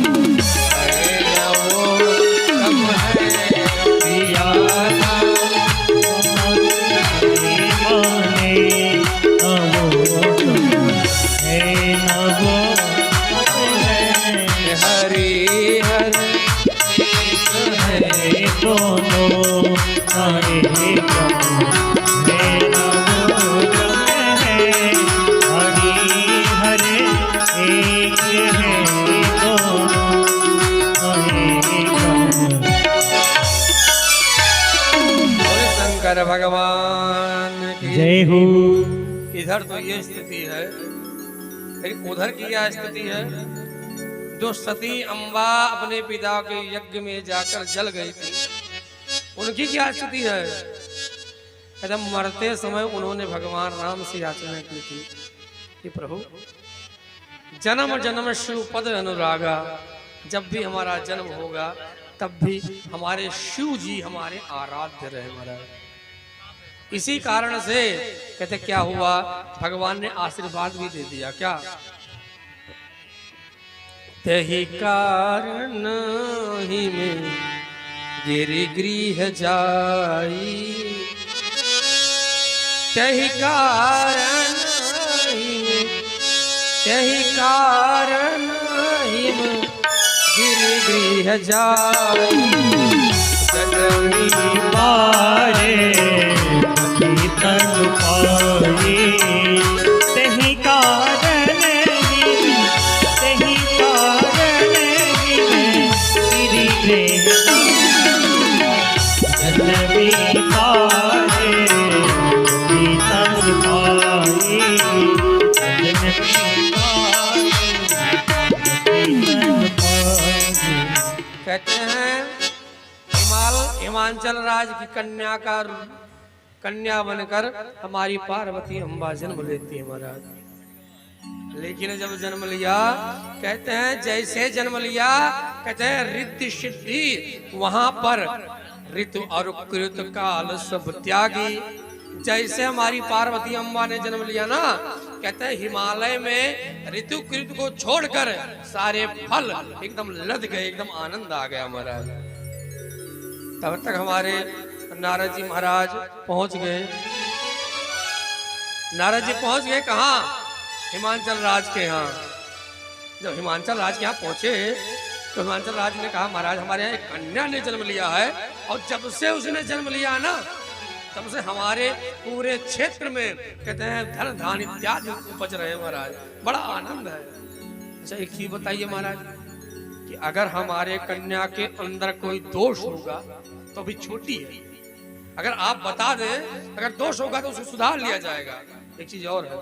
है ना वो कम है। प्रिया का माने, न वो है न वो है। हरि हर एक है दोनों सारे कम है न वो कम है। हरि हरे एक है दोनों सारे कम। बोले शंकर भगवान की जय हो। इधर तो ये स्थिति है, लेकिन उधर की क्या स्थिति है? जो सती अम्बा अपने पिता के यज्ञ में जाकर जल गई थी, उनकी क्या स्थिति है? एकदम मरते समय उन्होंने भगवान राम से याचना की थी कि प्रभु जन्म जन्म शिव पद अनुरागा, जब भी हमारा जन्म होगा तब भी हमारे शिव जी हमारे आराध्य रहे महाराज। इसी कारण से कहते क्या हुआ, भगवान ने आशीर्वाद भी दे दिया। क्या? तेहि कारण ही में गिरिगृह जाई, तेहि कारण ही में, तेहि कारण ही में गिरिगृह जाई। जननी पारे तन पाए, तेहि कारण ही, तेहि कारण ही गिरिगृह जननी पारे तन पाए, जननी कहते हैं हिमाचल राज की कन्या का कन्या बनकर हमारी पार्वती अम्बा जन्म लेती है महाराज। लेकिन जब जन्म लिया, कहते हैं जैसे जन्म लिया, कहते हैं रिद्धि सिद्धि वहां पर ऋतु और कृत काल सब त्यागी। जैसे हमारी पार्वती अम्बा ने जन्म लिया ना, कहते हैं हिमालय में ऋतु कृत को छोड़कर सारे फल एकदम लद गए, एकदम आनंद आ गया महाराज। तब तक हमारे नारद जी महाराज पहुंच गए। नारद जी पहुंच गए कहाँ? हिमाचल राज के यहाँ। जब हिमाचल राज के यहाँ पहुंचे तो हिमाचल राज ने कहा महाराज हमारे यहाँ एक कन्या ने जन्म लिया है, और जब से उसने जन्म लिया ना तब से हमारे पूरे क्षेत्र में कहते हैं धन धान इत्यादि उपज रहे महाराज, बड़ा आनंद है। अच्छा एक चीज बताइए महाराज कि अगर हमारे कन्या के अंदर कोई दोष होगा तो भी छोटी है, अगर आप बता दें अगर दोष होगा तो उसे सुधार लिया जाएगा। एक चीज और है,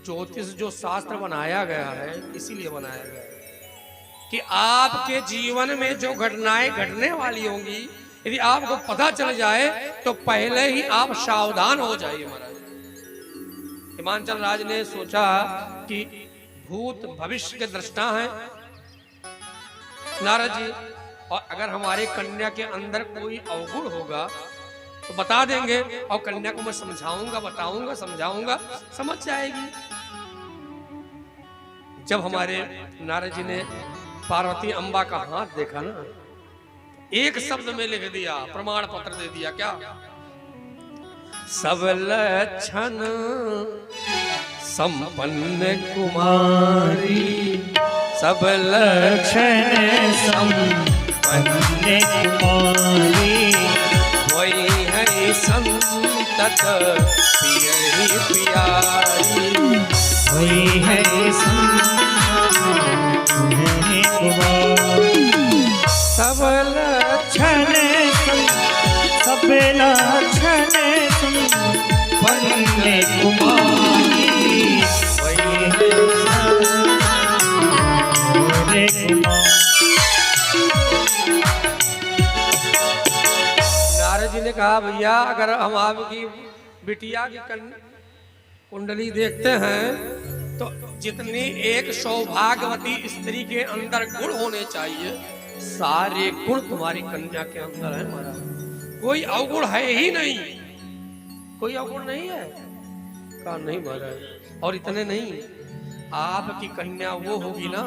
ज्योतिष जो शास्त्र बनाया गया है इसीलिए बनाया गया है कि आपके जीवन में जो घटनाएं घटने वाली होंगी यदि आपको पता चल जाए तो पहले ही आप सावधान हो जाइए महाराज। हिमाचल राज ने सोचा कि भूत भविष्य के दृष्टा हैं नारद जी, और अगर हमारे कन्या के अंदर कोई अवगुण होगा तो बता देंगे, और कन्या को मैं समझाऊंगा, बताऊंगा, समझाऊंगा, समझ जाएगी। जब हमारे नारद जी ने पार्वती अम्बा का हाथ देखा ना, एक शब्द में लिख दिया, प्रमाण पत्र दे दिया। क्या? सब लक्षण संपन्न कुमारी, सब लक्षण संपन्न कुमारी, वही है संतत प्रिय ही प्यारी, वही है संत कुमारी। सब लक्षण सब लक्षण वंदे कुमारी वही है वंदे कुमारी। नारद जी ने कहा भैया अगर हम आपकी बिटिया की कुंडली देखते हैं तो जितनी एक सौभाग्यवती स्त्री के अंदर गुण होने चाहिए सारे गुण तुम्हारी कन्या के अंदर है महाराज। कोई अवगुण है ही नहीं, कोई अवगुण नहीं है। कहा नहीं महाराज, और इतने नहीं, आपकी कन्या वो होगी ना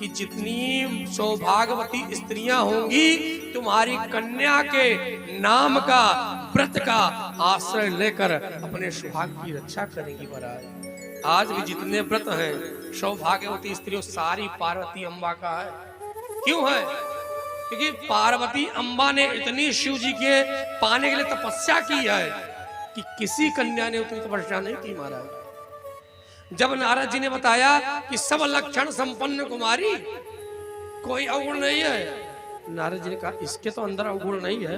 कि जितनी सौभाग्यवती स्त्रियां होंगी तुम्हारी कन्या के नाम का व्रत का आश्रय लेकर अपने सौभाग्य की रक्षा करेंगी महाराज। आज भी जितने व्रत हैं सौभाग्यवती स्त्रियों सारी पार्वती अम्बा का है। क्यों है? क्योंकि पार्वती अम्बा ने इतनी शिव जी के पाने के लिए तपस्या की है कि किसी कन्या ने उतनी तपस्या नहीं की महाराज। जब नारद जी ने बताया कि सब लक्षण संपन्न कुमारी, कोई अवगुण नहीं है, नारद जी ने कहा इसके तो अंदर अवगुण नहीं है,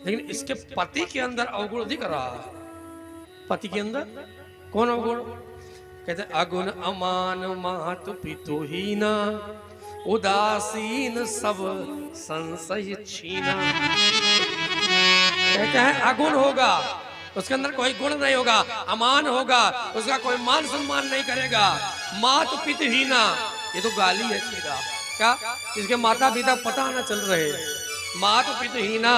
लेकिन इसके पति के अंदर अवगुण दिख रहा है। पति के अंदर कौन अवगुण? कहते अगुण अमान मातु पितुहीना उदासीन सब संशय छीना। कहते हैं अगुण होगा, उसके अंदर कोई गुण नहीं होगा, अमान होगा, उसका कोई मान सम्मान नहीं करेगा। मातु पितुहीना, ये तो गाली है सीधा। क्या? इसके माता पिता पता न चल रहे। मातु पितुहीना,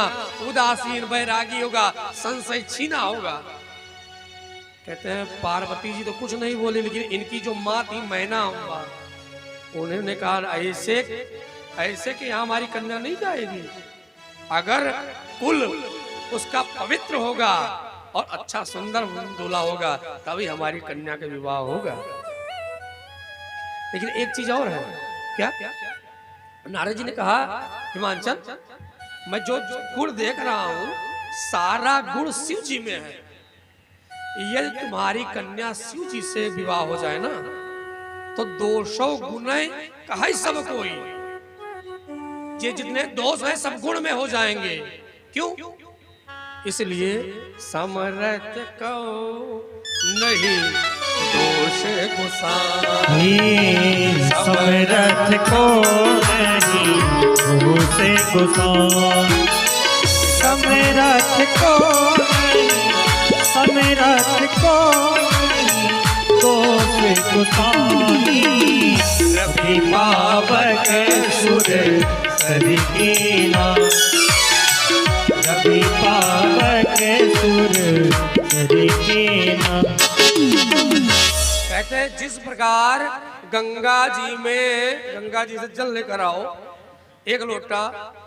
उदासीन, बैरागी होगा, संशय छीना होगा। कहते हैं पार्वती जी तो कुछ नहीं बोली, लेकिन इनकी जो माँ थी मैना अम्बा, उन्होंने कहा ऐसे कि यहाँ हमारी कन्या नहीं जाएगी। अगर कुल उसका पवित्र होगा और अच्छा सुंदर दूल्हा होगा तभी हमारी कन्या का विवाह होगा। लेकिन एक चीज और है। क्या? नारद जी ने कहा हिमांचल मैं जो गुण देख रहा हूं सारा गुण शिव जी में है। यदि तुम्हारी कन्या शिव जी से विवाह हो जाए ना तो 200 गुण कहा सब कोई, ये जितने दोष है सब गुण में हो जाएंगे। क्यों? इसलिए समरथ को नहीं दोष गुसाई, समरथ को नहीं दोष गुसाई, समरथ को समरथ को दोष गुसाई। रवि पावक सुर सरिकीना, रवि पावक सुर सरिकीना। कहते हैं जिस प्रकार गंगा जी से जल लेकर आओ एक लोटा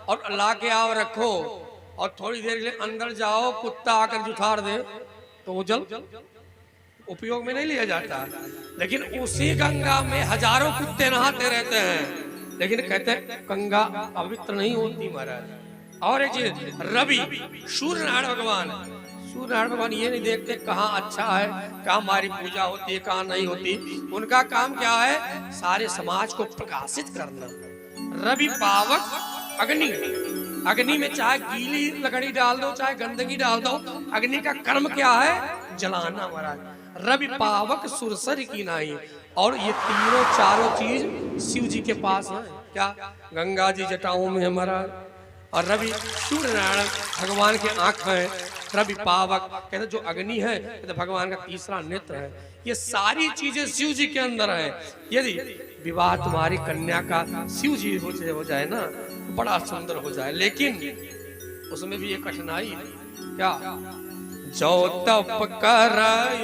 और ला के आओ रखो और थोड़ी देर के लिए अंदर जाओ कुत्ता आकर जुठार दे तो वो जल उपयोग में नहीं लिया जाता। लेकिन उसी गंगा में हजारों कुत्ते नहाते रहते हैं, लेकिन कहते हैं गंगा पवित्र नहीं होती महाराज। और एक चीज रवि सूर्य नारायण भगवान ये नहीं देखते कहाँ अच्छा है, कहाँ हमारी पूजा होती है, कहाँ नहीं होती। उनका काम क्या है? सारे समाज को प्रकाशित करना। रवि पावक अग्नि में चाहे गीली लकड़ी डाल दो चाहे गंदगी डाल दो, अग्नि का कर्म क्या है? जलाना महाराज। रवि पावक सुरसर की नाई। और ये तीनों चारों चीज शिव जी के पास है। क्या? गंगा जी जटाओं में है महाराज, और रवि सूर्य नारायण भगवान के आंख है। रवि पावक कहते जो अग्नि है कहते भगवान का तीसरा नेत्र है। ये सारी चीजें शिव जी के अंदर है। यदि विवाह तुम्हारी कन्या का शिव जी हो जाए ना तो बड़ा सुंदर हो जाए, लेकिन उसमें भी एक कठिनाई है। क्या? जो तप कराय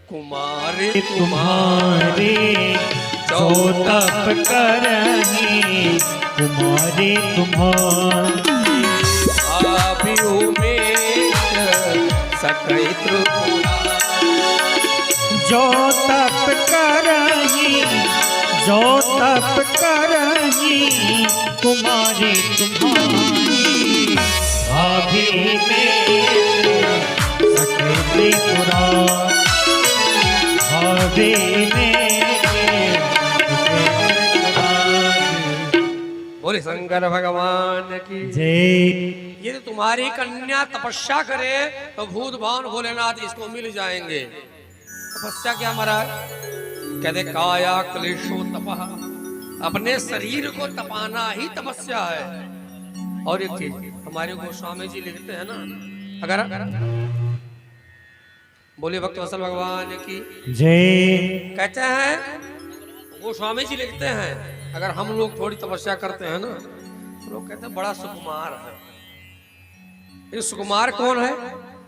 कुमारी तुम्हारी, जो तप करही कुमारी तुम्हारी। आभियो में सकई त्रिपुरा, जो तप करही, जो तप करही कुमारी तुम्हारी। भाभी में सकई त्रिपुरा, भाभी में बोले शंकर भगवान की जय। यदि तुम्हारी कन्या तपस्या करे तो भूत भावन भोलेनाथ इसको मिल जाएंगे। तपस्या क्या महाराज? कहते काया क्लेशो तपः, अपने शरीर को तपाना ही तपस्या है। और एक चीज हमारे गोस्वामी जी लिखते हैं ना, अगर बोले भक्त वत्सल भगवान की जय। कहते हैं, गोस्वामी जी लिखते हैं अगर हम लोग थोड़ी तपस्या करते हैं ना तो लोग कहते हैं बड़ा सुकुमार है। ये सुकुमार कौन है?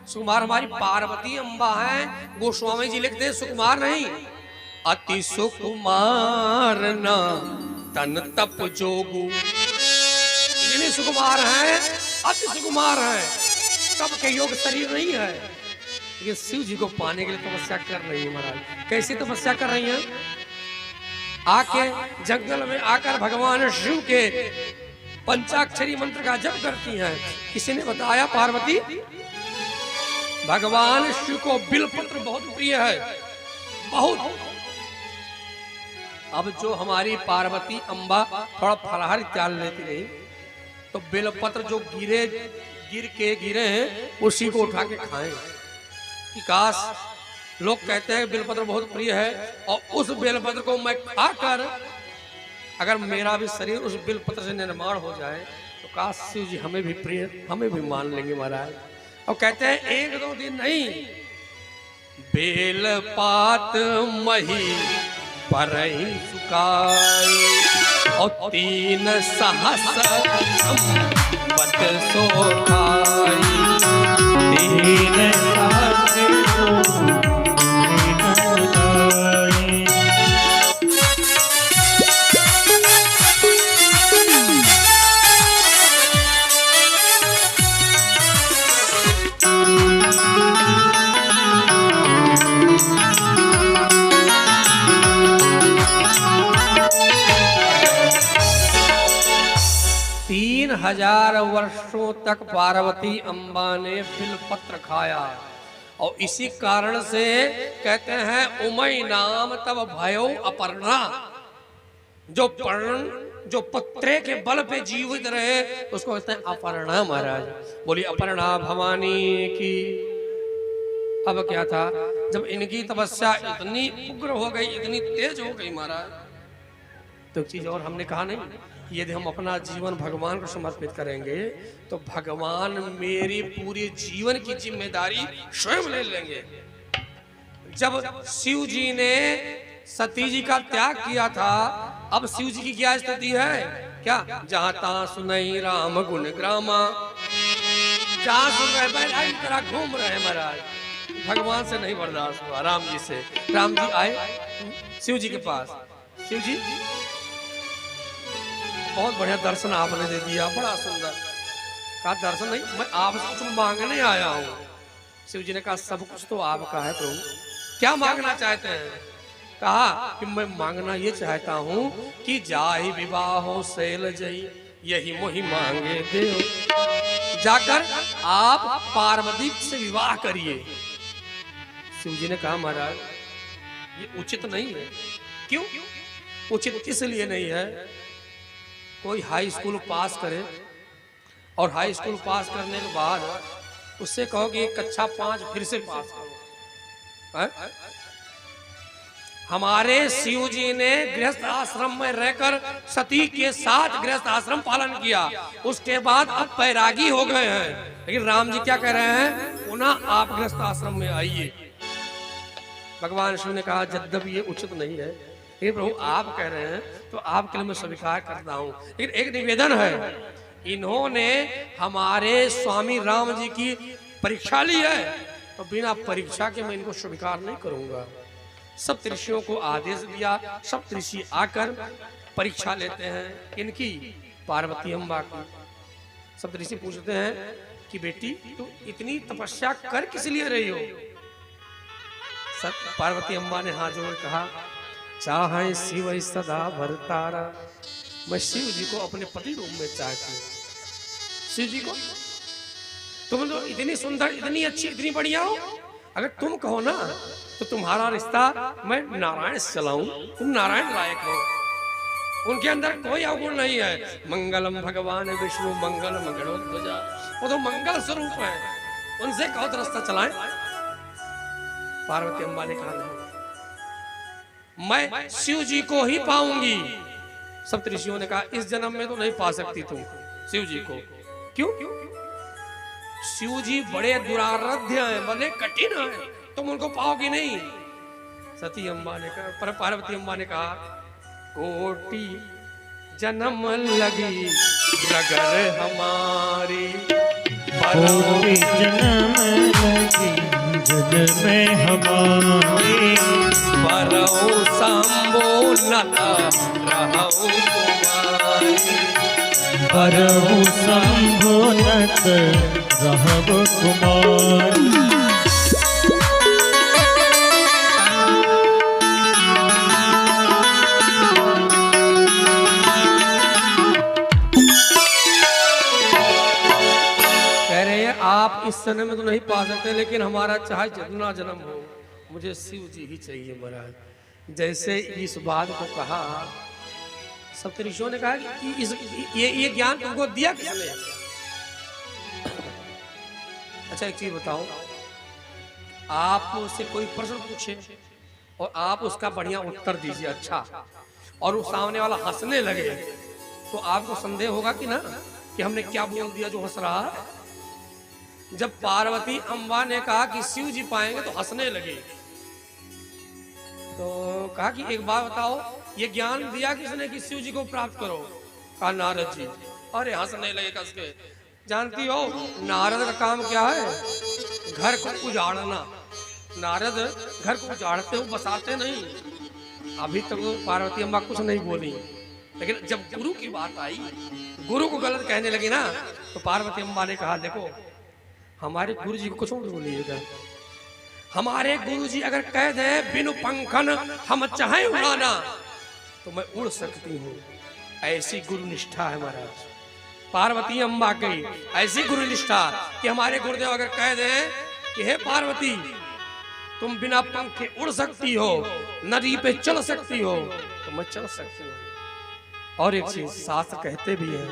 सुकुमार हमारी पार्वती अम्बा है। गोस्वामी जी लिखते हैं सुकुमार नहीं, अति सुकुमार ना तन तप जोगु। इतने सुकुमार हैं, अति सुकुमार हैं, तप के योग शरीर नहीं है। लेकिन शिव जी को पाने के लिए तपस्या कर रही है महाराज। कैसी तपस्या कर रही हैं? आके जंगल में आकर भगवान शिव के पंचाक्षरी मंत्र का जप करती हैं। किसी ने बताया पार्वती भगवान शिव को बिलपत्र बहुत प्रिय है, बहुत। अब जो हमारी पार्वती अम्बा थोड़ा फलाहार इत्यादि लेती नहीं तो बेलपत्र जो गिरे हैं उसी को उठा के खाएं। कि काश, लोग कहते हैं बेलपत्र बहुत प्रिय है और उस बेलपत्र को मैं खाकर अगर मेरा भी शरीर उस बेलपत्र से निर्माण हो जाए तो काश शिव जी हमें भी प्रिय, हमें भी मान लेंगे महाराज। और कहते हैं एक दो दिन नहीं, बेलपात मही पर सुकाई और 3 सहस्र संवत सो खाई। 3 सहस्र हजार वर्षों तक पार्वती अम्बा ने बिलपत्र खाया और इसी कारण से कहते हैं उमय नाम तब भयो अपर्णा। जो पत्रे के बल पे जीवित रहे उसको कहते हैं अपर्णा महाराज। बोली अपर्णा भवानी की। अब क्या था, जब इनकी तपस्या इतनी उग्र हो गई, इतनी तेज हो गई महाराज, तो चीज और हमने कहा नहीं, यदि हम अपना जीवन भगवान को समर्पित करेंगे तो भगवान मेरी पूरी जीवन की जिम्मेदारी स्वयं ले लेंगे। जब शिव जी ने सती जी का त्याग किया था, अब शिव जी की क्या स्थिति है? क्या जहां तहां सुनई राम गुण ग्रामा, जहां सुन रहे इस तरह घूम रहे महाराज। भगवान से नहीं बर्दाश्त हुआ, राम जी से। राम जी आए शिव जी के पास। शिव जी बहुत बढ़िया दर्शन आपने दे दिया, बड़ा सुंदर। कहा दर्शन नहीं, मैं आपसे कुछ मांगने आया हूँ। शिव जी ने कहा सब कुछ तो आपका है प्रभु, क्या मांगना चाहते हैं? कहा कि मैं मांगना ये चाहता हूँ कि जाहि विवाहो शैल जई यही मोहि मांगे देव। जाकर आप पार्वती से विवाह करिए। शिव जी ने कहा महाराज ये उचित नहीं है। क्यों उचित? इसलिए नहीं है, कोई हाई स्कूल पास करे और हाई स्कूल पास करने के बाद उससे कहो कि कक्षा 5 फिर से पास करो है? हमारे शिव जी ने गृहस्थ आश्रम में रहकर सती के साथ गृहस्थ आश्रम पालन किया, उसके बाद अब बैरागी हो गए हैं। लेकिन राम जी क्या कह रहे हैं? पुनः आप गृहस्थ आश्रम में आइए। भगवान शिव ने कहा यद्यपि ये उचित नहीं है, लेकिन प्रभु आप कह रहे हैं तो आपके लिए मैं स्वीकार करता हूँ। लेकिन एक निवेदन है, इन्होंने हमारे स्वामी राम जी की परीक्षा ली है तो बिना परीक्षा के मैं इनको स्वीकार नहीं करूंगा। सब ऋषियों को आदेश दिया, सब ऋषि आकर परीक्षा लेते हैं इनकी, पार्वती अम्बा की। सब ऋषि पूछते हैं कि बेटी तू इतनी तपस्या कर किस लिए रही हो? पार्वती अम्बा ने हाथ जोड़ कहा चाहे शिव सदा भरतारा, मैं शिव जी को अपने पति रूप में चाहती हूँ। शिव जी को तुम तो इतनी सुंदर, इतनी अच्छी, इतनी बढ़िया हो, अगर तुम कहो ना तो तुम्हारा रिश्ता मैं नारायण से चलाऊं, तुम नारायण लायक हो। उनके अंदर कोई अवगुण नहीं है। मंगलम भगवान विष्णु मंगल मंगलोध्वजा, वो तो मंगल स्वरूप है, उनसे कहो तो रास्ता चलाएं। पार्वती अम्बा ने कहा नहीं, मैं शिव जी को ही पाऊंगी। सप्तऋषियों ने कहा इस जन्म में तो नहीं पा सकती तुम शिव जी को। क्यों? शिव जी बड़े दुराराध्य हैं, बड़े कठिन हैं, तुम उनको पाओगी नहीं। सती अम्बा ने कहा, पर पार्वती अम्बा ने कहा कोटि जन्म लगी रगर हमारी, कोटि जन्म लगी जग में हमारी, परऊ शंभो नता रहऊ कुमारी, परहु शंभो नत रहब कुमारी। आप इस जन्म में तो नहीं पा सकते, लेकिन हमारा चाहे जितना जन्म हो मुझे शिव जी ही चाहिए महाराज। जैसे इस बात को कहा, सप्तऋषियों ने कहा कि ये ज्ञान तुमको दिया किसने? अच्छा एक चीज बताओ, आप मुझसे कोई प्रश्न पूछे और आप उसका बढ़िया उत्तर दीजिए अच्छा, और उस सामने वाला हंसने लगे, तो आपको संदेह होगा कि ना कि हमने क्या बोल दिया जो हंस रहा है। जब पार्वती अम्बा ने कहा कि शिव जी पाएंगे तो हंसने लगे, तो कहा कि एक बात बताओ, ये ज्ञान दिया किसने कि शिव जी को प्राप्त करो? कहा नारद जी। अरे हंसने लगे कस के। जानती हो नारद का काम क्या है? घर को उजाड़ना। नारद घर को उजाड़ते हो, बसाते नहीं। अभी तक तो पार्वती अम्बा कुछ नहीं बोली, लेकिन जब गुरु की बात आई, गुरु को गलत कहने लगी ना, तो पार्वती अम्बा ने कहा देखो हमारे गुरु जी को कुछ मत बोलिएगा। हमारे गुरु जी अगर कह दे बिनु पंखन हम चाहे उड़ाना, तो मैं उड़ सकती हूँ। ऐसी गुरु निष्ठा है महाराज पार्वती अम्बा की, ऐसी गुरु निष्ठा कि हमारे गुरुदेव अगर कह दे कि हे पार्वती तुम बिना पंखे उड़ सकती हो, नदी पे चल सकती हो, तो मैं चल सकती हूँ। और एक चीज शास्त्र कहते भी हैं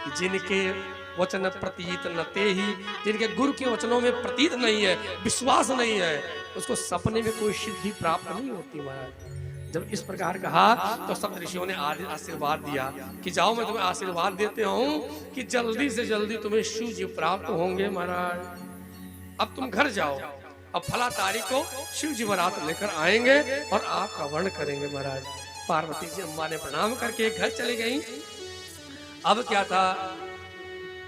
कि जिनके वचन प्रतीत न ते ही, जिनके गुरु के वचनों में प्रतीत नहीं है, विश्वास नहीं है, उसको सपने में कोई सिद्धि प्राप्त नहीं होती महाराज। जब इस प्रकार कहा तो सब ऋषियों ने आशीर्वाद दिया कि जाओ मैं तुम्हें आशीर्वाद देते हूँ कि जल्दी से जल्दी तुम्हें शिव जी प्राप्त होंगे महाराज। अब तुम घर जाओ, अब फला तारीख को शिव जी बारात लेकर आएंगे और आपका वर्ण करेंगे महाराज। पार्वती जी अम्बा ने प्रणाम करके घर चली गई। अब क्या था,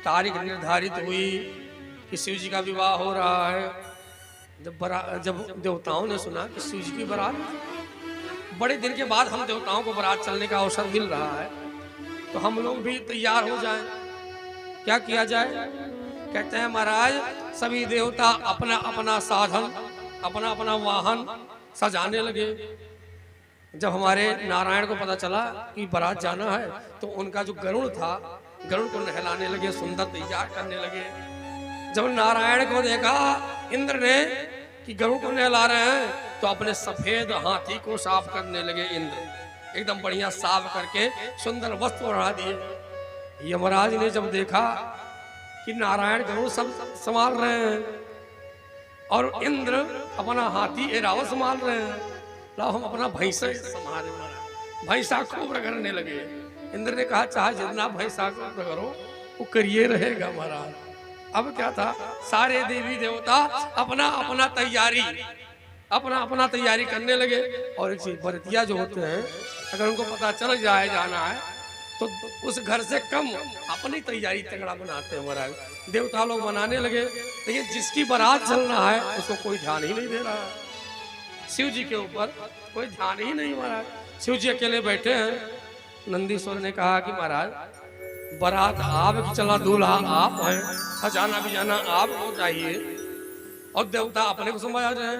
तारीख निर्धारित हुई कि शिव जी का विवाह हो रहा है। जब देवताओं ने सुना कि शिव जी की बारात, बड़े दिन के बाद हम देवताओं को बारात चलने का अवसर मिल रहा है, तो हम लोग भी तैयार हो जाएं। क्या किया जाए? कहते हैं महाराज सभी देवता अपना अपना साधन, अपना अपना वाहन सजाने लगे। जब हमारे नारायण को पता चला कि बारात जाना है, तो उनका जो गरुड़ था, गरुड़ को नहलाने लगे, सुंदर तैयार करने लगे। जब नारायण को देखा इंद्र ने कि गरुड़ को नहला रहे हैं, तो अपने सफेद हाथी को साफ करने लगे। इंद्र एकदम बढ़िया साफ करके सुंदर वस्त्र ओढ़ा दिए। यमराज ने जब देखा कि नारायण गरुड़ सब संभाल रहे हैं और इंद्र अपना हाथी एरावत संभाल रहे हैं, लो हम अपना भैंसा संभाले। भैंसा खूब रगड़ने लगे। इंद्र ने कहा चाहे जितना भैंसा को रगड़ो वो करिए रहेगा महाराज। अब क्या था, सारे देवी देवता अपना अपना तैयारी करने लगे। और एक चीज, बरतिया जो होते हैं अगर उनको पता चल जाए जाना है, तो उस घर से कम अपनी तैयारी तगड़ा बनाते हैं महाराज। देवता लोग बनाने लगे, लेकिन जिसकी बारात चलना है उसको कोई ध्यान ही नहीं दे रहा है। शिव जी के ऊपर कोई ध्यान ही नहीं महाराज। शिव जी अकेले बैठे हैं। नंदीश्वर ने कहा कि महाराज बारात आप चला, दूल्हा आप हैं, सजाना भी जाना आपको चाहिए, और देवता अपने को संभाल रहे हैं।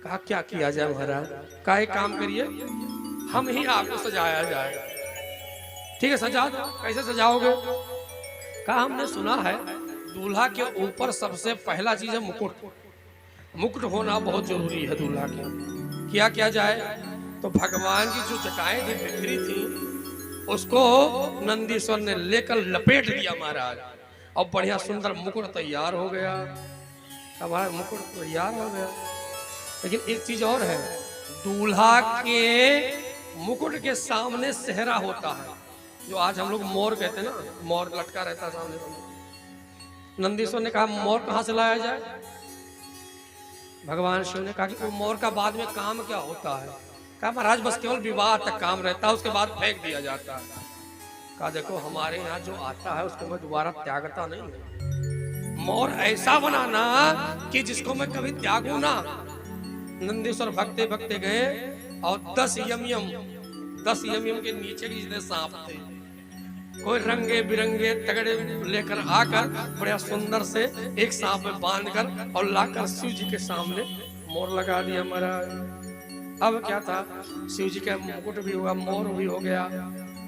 कहा क्या किया जाए महाराज? का एक काम करिए, हम ही आपको सजाया जाए। ठीक है सजा दो। कैसे सजाओगे? कहा हमने सुना है दूल्हा के ऊपर सबसे पहला चीज है मुकुट। मुकुट होना बहुत जरूरी है दूल्हा के। क्या किया जाए? तो भगवान की जो जटाएं थी बिखरी थी, उसको नंदीश्वर ने लेकर लपेट दिया महाराज, और बढ़िया सुंदर मुकुट तैयार हो गया। हमारा मुकुट तैयार हो गया, लेकिन एक चीज और है, दूल्हा के मुकुट के सामने सेहरा होता है, जो आज हम लोग मोर कहते हैं ना, मोर लटका रहता है सामने। नंदीश्वर ने कहा मोर कहां से लाया जाए? भगवान शिव ने कहा कि वो मोर का बाद में काम क्या होता है? कहा महाराज बस केवल विवाह तक काम रहता है, उसके बाद फेंक दिया जाता है। कहा देखो हमारे यहाँ जो आता है उसको मैं दोबारा त्यागता नहीं हूं। मोर ऐसा बनाना कि जिसको मैं कभी त्यागू ना। नंदीश्वर भगते भगते गए और 10 यम के नीचे की जितने सांप थे, कोई रंगे बिरंगे तगड़े लेकर आकर बड़ा सुंदर से एक सांप में बांधकर और लाकर शिव जी के सामने मोर लगा दिया महाराज। अब क्या था, शिव जी का मुकुट भी हुआ, मोर भी हो गया।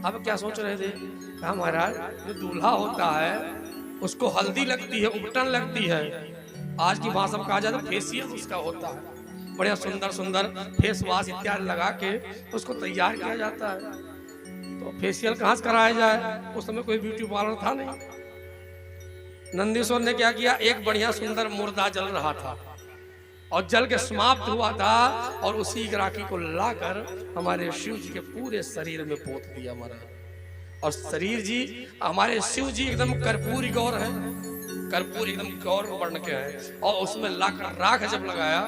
अब क्या सोच रहे थे? कहा महाराज जो दूल्हा होता है उसको हल्दी लगती है, उपटन लगती है, आज की भाषा में कहा जाए तो फेशियल उसका होता है, बढ़िया सुंदर सुंदर फेस वॉश इत्यादि लगा के उसको तैयार किया जाता है। तो फेशियल कहाँ से कराया जाए? उस समय कोई ब्यूटी पार्लर था नहीं। नंदीश्वर ने क्या किया, एक बढ़िया सुंदर मुर्दा जल रहा था और जल के समाप्त हुआ था, और उसी राखी को लाकर हमारे शिव जी के पूरे शरीर में पोत दिया महाराज। और शरीर जी हमारे शिव जी एकदम कर्पूरी गौर है, कर्पूरी एकदम गौर वर्ण के है, और उसमें लाकर राख जब लगाया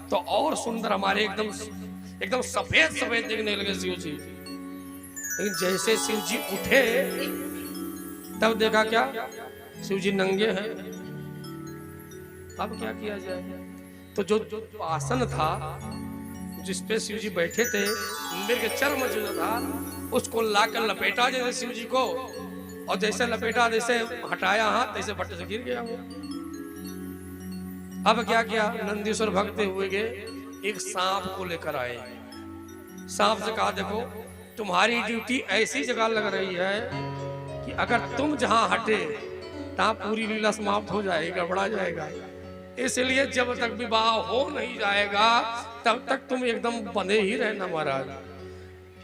तो और सुंदर हमारे एकदम सफेद सफेद दिखने लगे शिव जी। लेकिन जैसे शिव जी उठे तब देखा क्या, शिव जी नंगे हैं। अब क्या किया जाए? तो जो आसन था जिसपे शिव जी बैठे थे, मृग चर्म जो था उसको लाकर लपेटा जैसे शिव जी को, और जैसे लपेटा जैसे हटाया हाथ तैसे भट्ट से गिर गया वो। अब क्या किया, नंदीश्वर भगते हुए गए, एक सांप को लेकर आए। सांप से कहा देखो तुम्हारी ड्यूटी ऐसी जगह लग रही है कि अगर तुम जहां हटे तहां पूरी लीला समाप्त हो जाएगी, गड़बड़ा जाएगा, इसलिए जब तक विवाह हो नहीं जाएगा तब तक तुम एकदम बंधे ही रहना महाराज।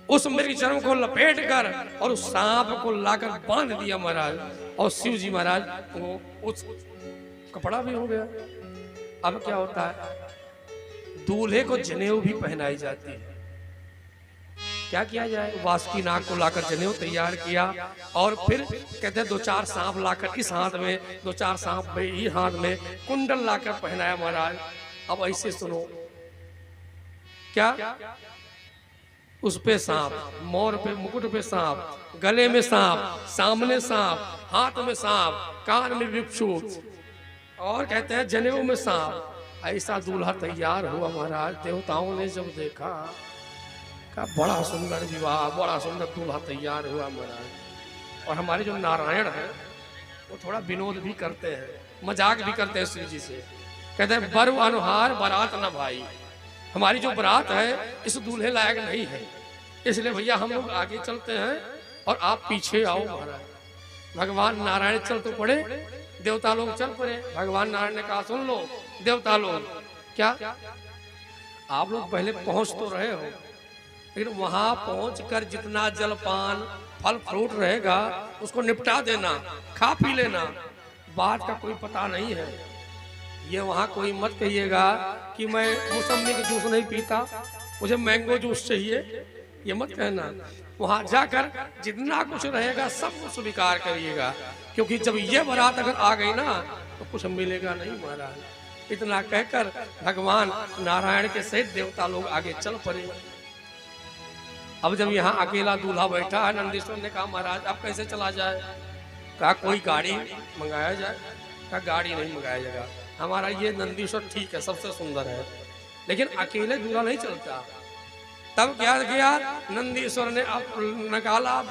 उस मृग चर्म को लपेट कर और उस सांप को लाकर बांध दिया महाराज, और शिव जी महाराज वो उस कपड़ा भी हो गया। अब क्या होता है, दूल्हे को जनेऊ भी पहनाई जाती है। क्या किया जाए, वासुकी नाग को लाकर जनेऊ तैयार किया, और फिर कहते हैं 2-4 सांप लाकर इस हाथ में, 2-4 सांप इस हाथ में, कुंडल लाकर पहनाया महाराज। अब ऐसे सुनो, क्या उस पे सांप, मोर पे मुकुट पे सांप, गले में सांप, सामने सांप, हाथ में सांप, कान में बिच्छू, और कहते हैं जनेऊ में सांप। ऐसा दूल्हा तैयार हुआ महाराज। देवताओं ने जब देखा का बड़ा सुंदर विवाह, बड़ा सुंदर दूल्हा तैयार हुआ महाराज। और हमारे जो नारायण हैं वो थोड़ा विनोद भी करते हैं, मजाक भी करते हैं शिव जी से। कहते हैं बरु अनुहार बारात न भाई, हमारी जो बारात है इस दूल्हे लायक नहीं है, इसलिए भैया हम लोग आगे चलते हैं और आप पीछे आओ महाराज। भगवान नारायण चल तो पड़े, देवता लोग चल पड़े। भगवान नारायण ने कहा सुन लो देवता लोग, क्या आप लोग पहले पहुंच तो रहे हो, लेकिन वहां पहुंचकर जितना जलपान फल फ्रूट रहेगा उसको निपटा देना, खा पी लेना, बात का कोई पता नहीं है। ये वहां कोई मत कहिएगा कि मैं मौसमी का जूस नहीं पीता, मुझे मैंगो जूस चाहिए, ये मत कहना। वहां जाकर जितना कुछ रहेगा सब कुछ स्वीकार करिएगा, क्योंकि जब ये बारात अगर आ गई ना तो कुछ मिलेगा नहीं महाराज। इतना कहकर भगवान नारायण के सहित देवता लोग आगे चल पड़े। अब जब यहाँ अकेला दूल्हा बैठा है, नंदीश्वर ने कहा महाराज अब कैसे चला जाए? कहा कोई गाड़ी मंगाया जाए। कहा गाड़ी नहीं मंगाया जाएगा, हमारा ये नंदीश्वर ठीक है, सबसे सुंदर है, लेकिन अकेले दूल्हा नहीं चलता। तब क्या किया, नंदीश्वर ने अब निकाला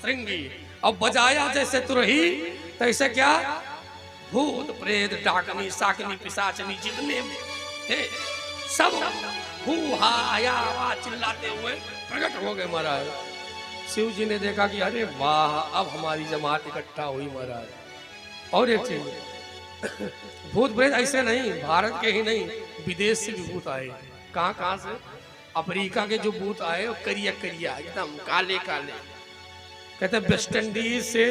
श्रृंगी और बजाया जैसे तुरही, तैसे क्या भूत प्रेत डाकनी साकनी पिशाचनी जितने थे सब हू हा आया आवाज चिल्लाते हुए प्रकट हो गए महाराज। शिव जी ने देखा कि अरे वाह अब हमारी जमात इकट्ठा हुई महाराज। और एक चीज, भूत प्रेत ऐसे नहीं, भारत के ही नहीं विदेश से भी भूत आए। कहाँ से? अफ्रीका के जो भूत आए वो करिया करिया एकदम काले काले कहते हैं वेस्ट इंडीज से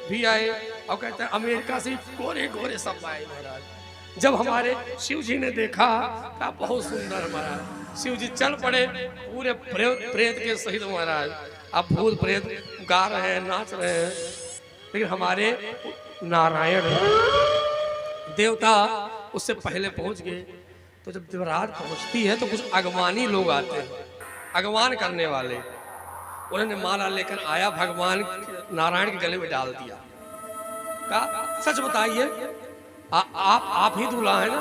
भी आए और कहते हैं अमेरिका से गोरे गोरे सब आए महाराज। जब हमारे शिव जी ने देखा कहा बहुत सुंदर महाराज। शिव जी चल पड़े पूरे प्रेत के सहित महाराज। अब भूत प्रेत गा रहे हैं, नाच रहे हैं, लेकिन हमारे नारायण देवता उससे पहले पहुंच गए। तो जब देवरात पहुंचती है तो कुछ अगवानी लोग आते हैं, अगवान करने वाले। उन्होंने माला लेकर आया, भगवान नारायण के गले में डाल दिया। कहा सच बताइए आप ही दूल्हा है ना,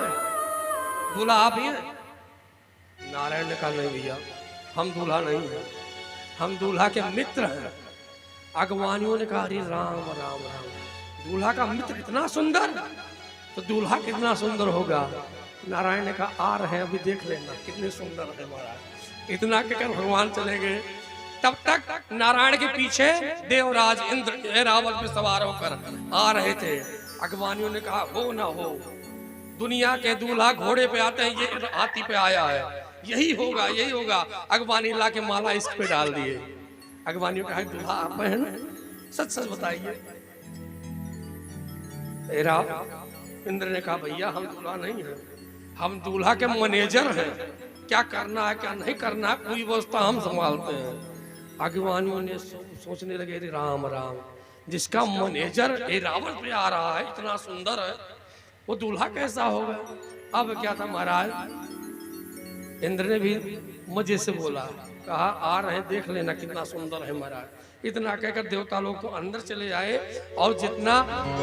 दूल्हा आप ही हैं? नारायण ने कहा नहीं भैया, हम दूल्हा नहीं हैं, हम दूल्हा के मित्र हैं। अगवानियों ने कहा अरे राम राम राम, दूल्हा का मित्र कितना सुंदर, तो दूल्हा कितना सुंदर होगा। नारायण ने कहा आ रहे हैं अभी देख लेना कितने सुंदर है महाराज। इतना कहकर भगवान चले गए। तब तक नारायण के पीछे देवराज इंद्र ऐरावत में सवार होकर आ रहे थे। अगवानियों ने कहा हो ना हो, दुनिया के दूल्हा घोड़े पे आते हैं, ये हाथी पे आया है, यही होगा यही होगा। अगवानी ला के माला इस पे डाल दिए। अगवानियों ने कहा दूल्हा आप है ना, सच सच बताइए। इंद्र ने कहा भैया हम दूल्हा नहीं है, हम दूल्हा के मैनेजर हैं, क्या करना है क्या नहीं करना है पूरी व्यवस्था हम संभालते हैं। अगवानियों ने सोचने लगे राम राम, जिसका मैनेजर ऐरावत पे आ रहा है, इतना सुंदर है, वो दूल्हा कैसा होगा। अब क्या था महाराज, इंद्र ने भी मजे से बोला, कहा आ रहे हैं देख लेना कितना सुंदर है महाराज। इतना कहकर देवता लोग तो अंदर चले आए और जितना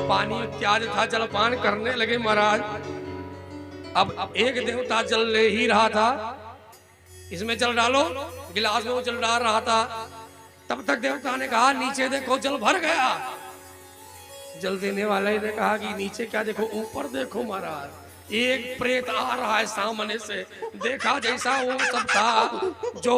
पानी इत्यादि था जलपान करने लगे महाराज। अब एक देवता जल ले ही रहा था, इसमें जल डालो, गिलास में वो जल डाल रहा था। तब तक देवता ने कहा नीचे देखो जल भर गया। जल देने वाले ने कहा कि नीचे क्या देखो, ऊपर देखो महाराज। एक प्रेत आ रहा है सामने से, देखा जैसा वो सब था जो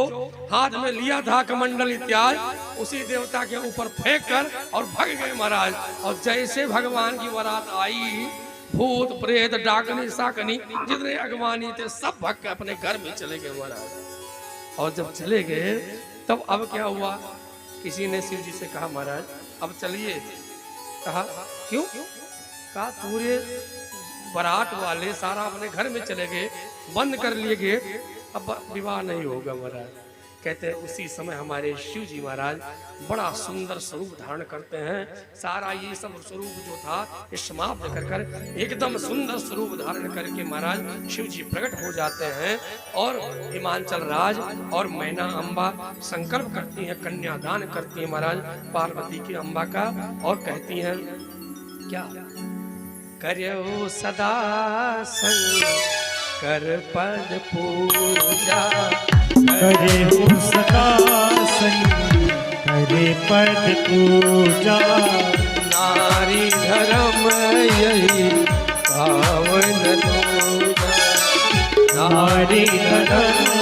हाथ में लिया था कमंडल इत्यादि, उसी देवता के ऊपर फेंक कर और भाग गए महाराज। और जैसे भगवान की बारात आई, भूत प्रेत डाकनी साकनी जितने अगवानी थे सब भाग के अपने घर में चले गए महाराज। और जब चले गए तब अब क्या हुआ, किसी ने शिव जी से कहा महाराज अब चलिए। कहा क्यों? कहा पूरे बारात वाले सारा अपने घर में चले गए, बंद कर लिए गेट, अब विवाह नहीं होगा महाराज। कहते हैं उसी समय हमारे शिव जी महाराज बड़ा सुंदर स्वरूप धारण करते हैं। सारा ये सब स्वरूप जो था ये समाप्त कर एकदम सुंदर स्वरूप धारण करके महाराज शिव जी प्रकट हो जाते हैं। और हिमांचल राज और मैना अम्बा संकल्प करती हैं, कन्यादान करती हैं महाराज पार्वती की अम्बा का, और कहती हैं क्या, करो सदा शंकर पद पूजा, करे हो सदा करे पद पूजा, नारी धर्म यही पावन दूजा, नारी धर्म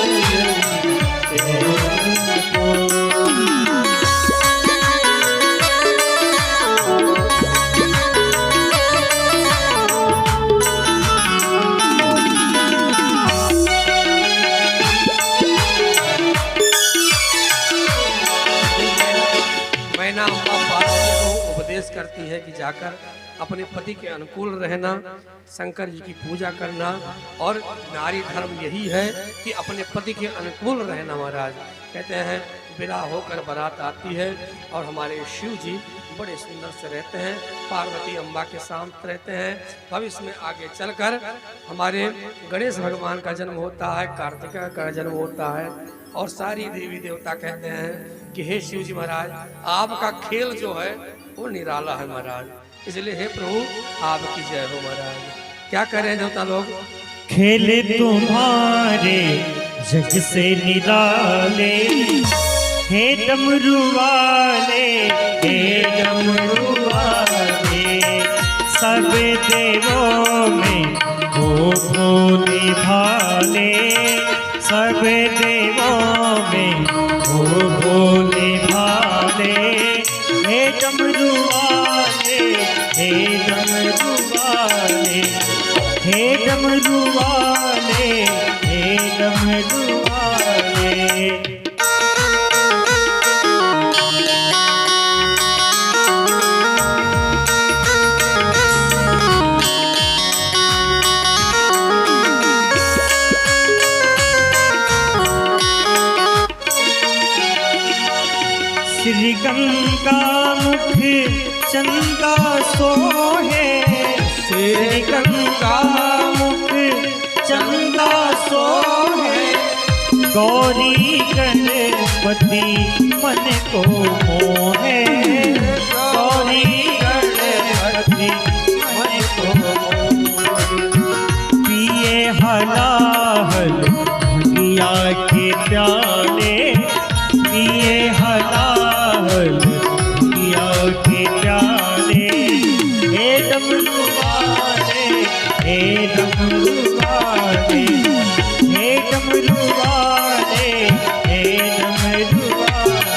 करती है कि जाकर अपने पति के अनुकूल रहना, शंकर जी की पूजा करना, और नारी धर्म यही है कि अपने पति के अनुकूल रहना महाराज। कहते हैं विदा होकर बारात आती है और हमारे शिव जी बड़े सुंदर से रहते हैं, पार्वती अम्बा के साथ रहते हैं। भविष्य में आगे चलकर हमारे गणेश भगवान का जन्म होता है, कार्तिका का जन्म होता है, और सारी देवी देवता कहते हैं कि हे शिव जी महाराज आपका खेल जो है वो निराला है महाराज, इसलिए हे प्रभु आपकी जय हो महाराज। क्या करें देवता लोग, खेले तुम्हारे जग से निराले, हे डमरू वाले हे डमरू वाले, सब देवों में हो भोले भाले, सब देवों में हो भोले भाले, हे डमरू वाले हे डमरू वाले, हे डमरू वाले हे डमरू वाले। सोहे श्री गंगा मुख चंदा सोहे गौरी गणपति मन को मोहे गौरी गणपति मन को मोहे पिए हलाहल भंगिया के प्याले पिए हलाहल भंगिया के प्याले हे डमरू वाले हे डमरू वाले हे डमरू वाले हे डमरू वाले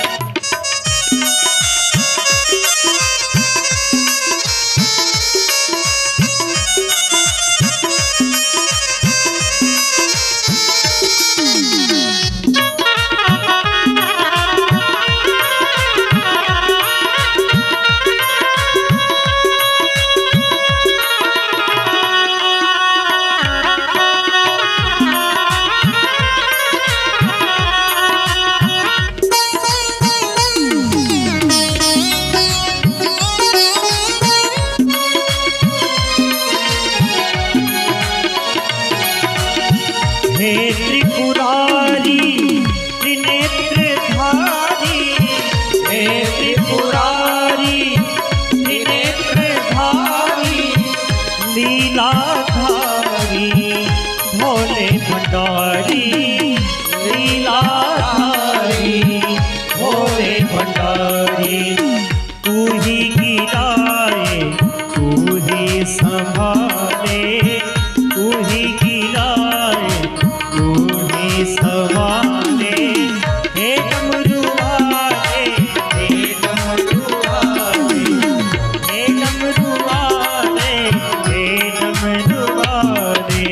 हे त्रिपुरारी त्रिनेत्रधारी हे त्रिपुरारी त्रिनेत्रधारी लीलाधारी भोले भंडारी लीलाधारी भोले भंडारी तू ही गिराए तू ही संभाले तू ही गिराए तू ही संभाले हे डमरू वाले हे डमरू वाले हे डमरू वाले हे डमरू वाले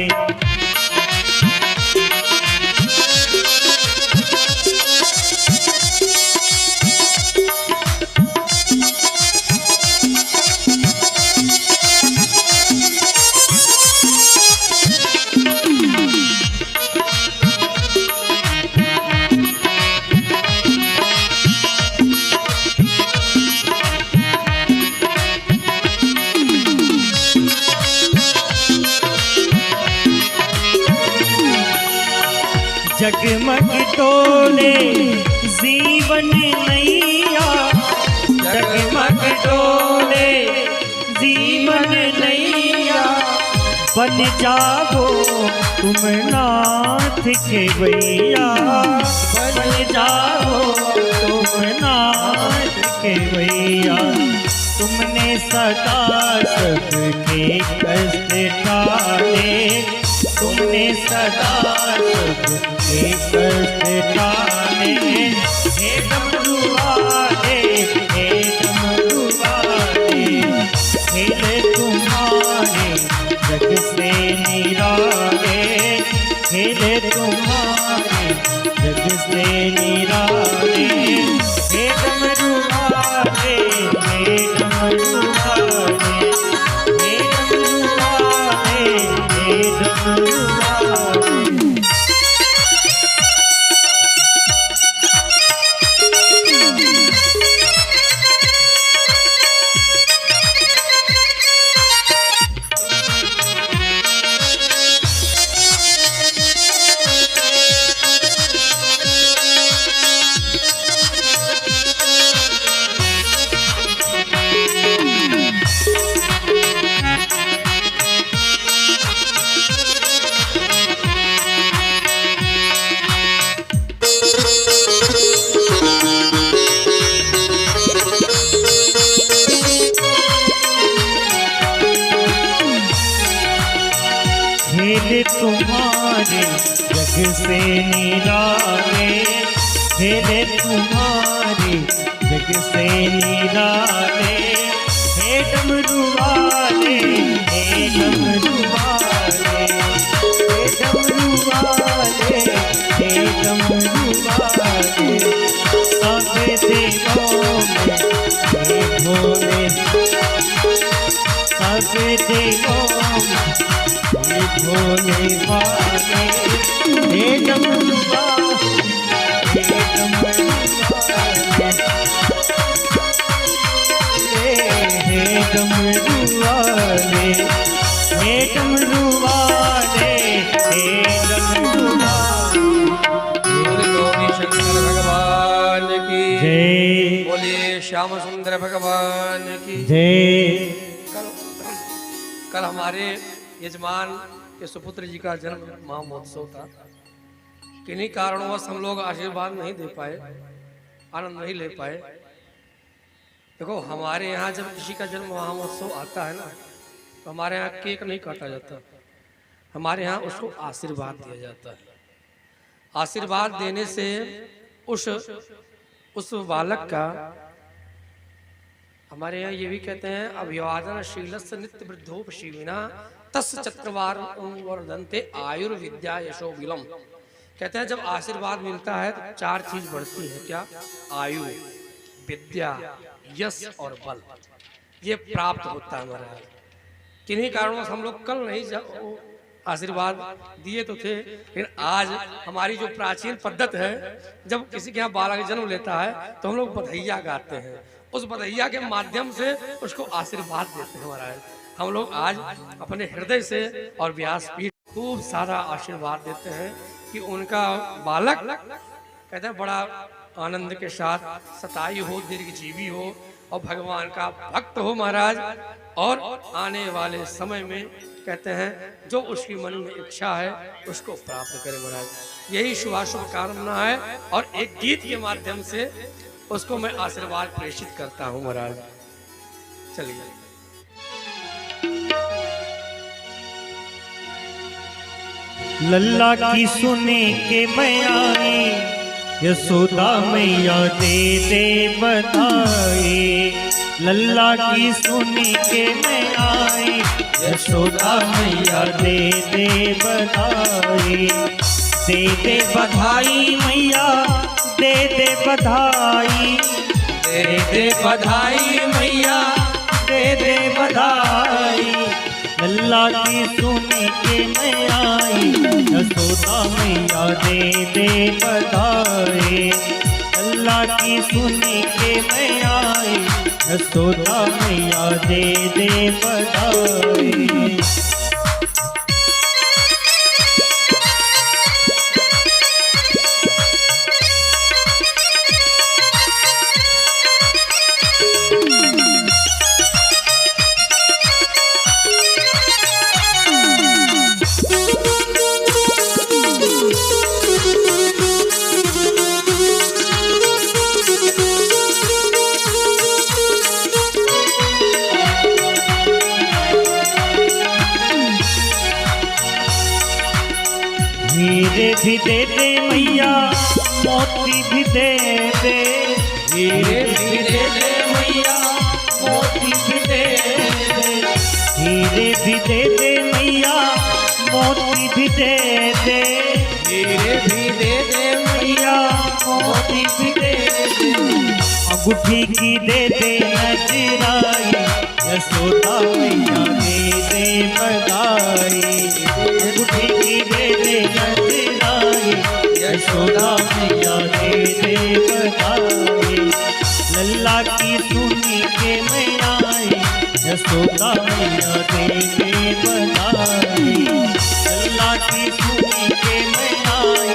जगमग डोले जीवन नैया जगमग डोले जीवन नैया बन जाओ तुम नाथ के भैया बन जाओ तुम नाथ के भैया तुमने सदा सबके कष्ट टाले तुमने सदा सबके कष्ट टाले हे डमरू वाले हे डमरू वाले खेले तुम्हारे जग से निराले खेले तुम्हारे जग से निराले हे डमरू वाले हे डमरू वाले हे डमरू वाले हे डमरू वाले खेल तुम्हारे जग से निराले खेल तुम्हारे जग से निराले हे डमरू वाले हे डमरू वाले हे डमरू वाले हे डमरू वाले सब देवों में हे भोले सब देवों में हे भोले वाले हे डमरू वाले हे डमरू वाले हे डमरू वाले, हे डमरू वाले, हे डमरू वाले। बोले गौरी शंकर भगवान की जय, बोलिए श्याम सुंदर भगवान की जय। कल हमारे यजमान के सुपुत्र जी का जन्म महोत्सव था। किन्हीं कारणवश हम लोग आशीर्वाद नहीं दे पाए, आनंद नहीं ले पाए। देखो हमारे यहाँ जब किसी का जन्म महोत्सव आता है ना, तो हमारे यहाँ केक नहीं काटा जाता, हमारे यहाँ उसको आशीर्वाद दिया जाता है। आशीर्वाद देने से उस बालक का, हमारे यहाँ ये भी कहते हैं, अभिवादन शीलस्य नित्य वृद्धोपशीविना तस् चक्रवार वर्धन्ते आयुर्विद्या यशो विलम। कहते हैं जब आशीर्वाद मिलता है तो 4 चीज बढ़ती है। क्या? आयु, विद्या, यश और बल, ये प्राप्त होता है महाराज। किन्हीं कारणों से हम लोग कल नहीं आशीर्वाद दिए तो थे, लेकिन आज हमारी जो प्राचीन पद्धति है, जब किसी के यहाँ बालक जन्म लेता है तो हम लोग बधैया गाते हैं, उस बधैया के माध्यम से उसको आशीर्वाद देते हैं महाराज। हम लोग आज अपने हृदय से और व्यासपीठ खूब सारा आशीर्वाद देते हैं कि उनका बालक कहते हैं बड़ा आनंद के साथ सताई हो, दीर्घजीवी हो और भगवान का भक्त हो महाराज। और आने वाले समय में कहते हैं जो उसकी मन में इच्छा है उसको प्राप्त करे महाराज। यही शुभाशुभ कामना है और एक गीत के माध्यम से उसको मैं आशीर्वाद प्रेषित करता हूँ महाराज। चलिए लल्ला की सुने के मैं आई, यशोदा मैया दे दे बधाई। लल्ला की सुने के मैं आई, यशोदा मैया दे दे बधाई। दे दे बधाई मैया, दे दे बधाई, दे दे बधाई मैया, दे दे बधाई। लल्ला की सुने के मैं आई, यशोदा मैया दे दे बधाई। लल्ला की सुने के मैं आई, यशोदा मैया दे दे बधाई। हीरे भी दे दे मैया, मोती भी दे दे। हीरे भी दे दे मैया, मोती भी दे दे। हीरे भी दे दे मैया, मोती भी दे दे। हीरे भी दे दे मैया, मोती भी दे दे। अंगूठी की दे दे नजराई, यशोदा मैया दे दे बधाई। अंगूठी की दे दे नजराई, यशोदा मैया दे दे बधाई। लल्ला की सुनी के मैं आई, यशोदा मैया दे दे बधाई। लल्ला की सुनी के मैं आई,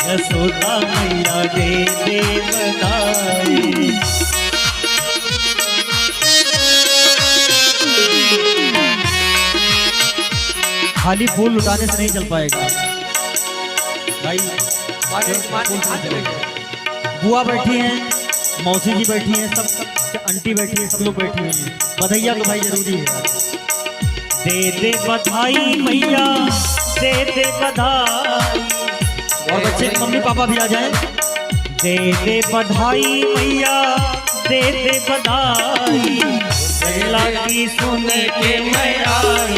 यशोदा मैया दे दे बधाई। खाली फूल लुटाने से नहीं चल पाएगा भाई। बुआ बैठी हैं, मौसी जी बैठी हैं, सब आंटी बैठी है, सब लोग बैठी हुई हैं। बधाइया तो भाई जरूरी है। दे दे बधाई मैया, दे दे बधाई। और बच्चे मम्मी पापा भी आ जाएं। दे दे बधाई मैया, दे दे बधाई। लल्ला की सुन के मैं आई,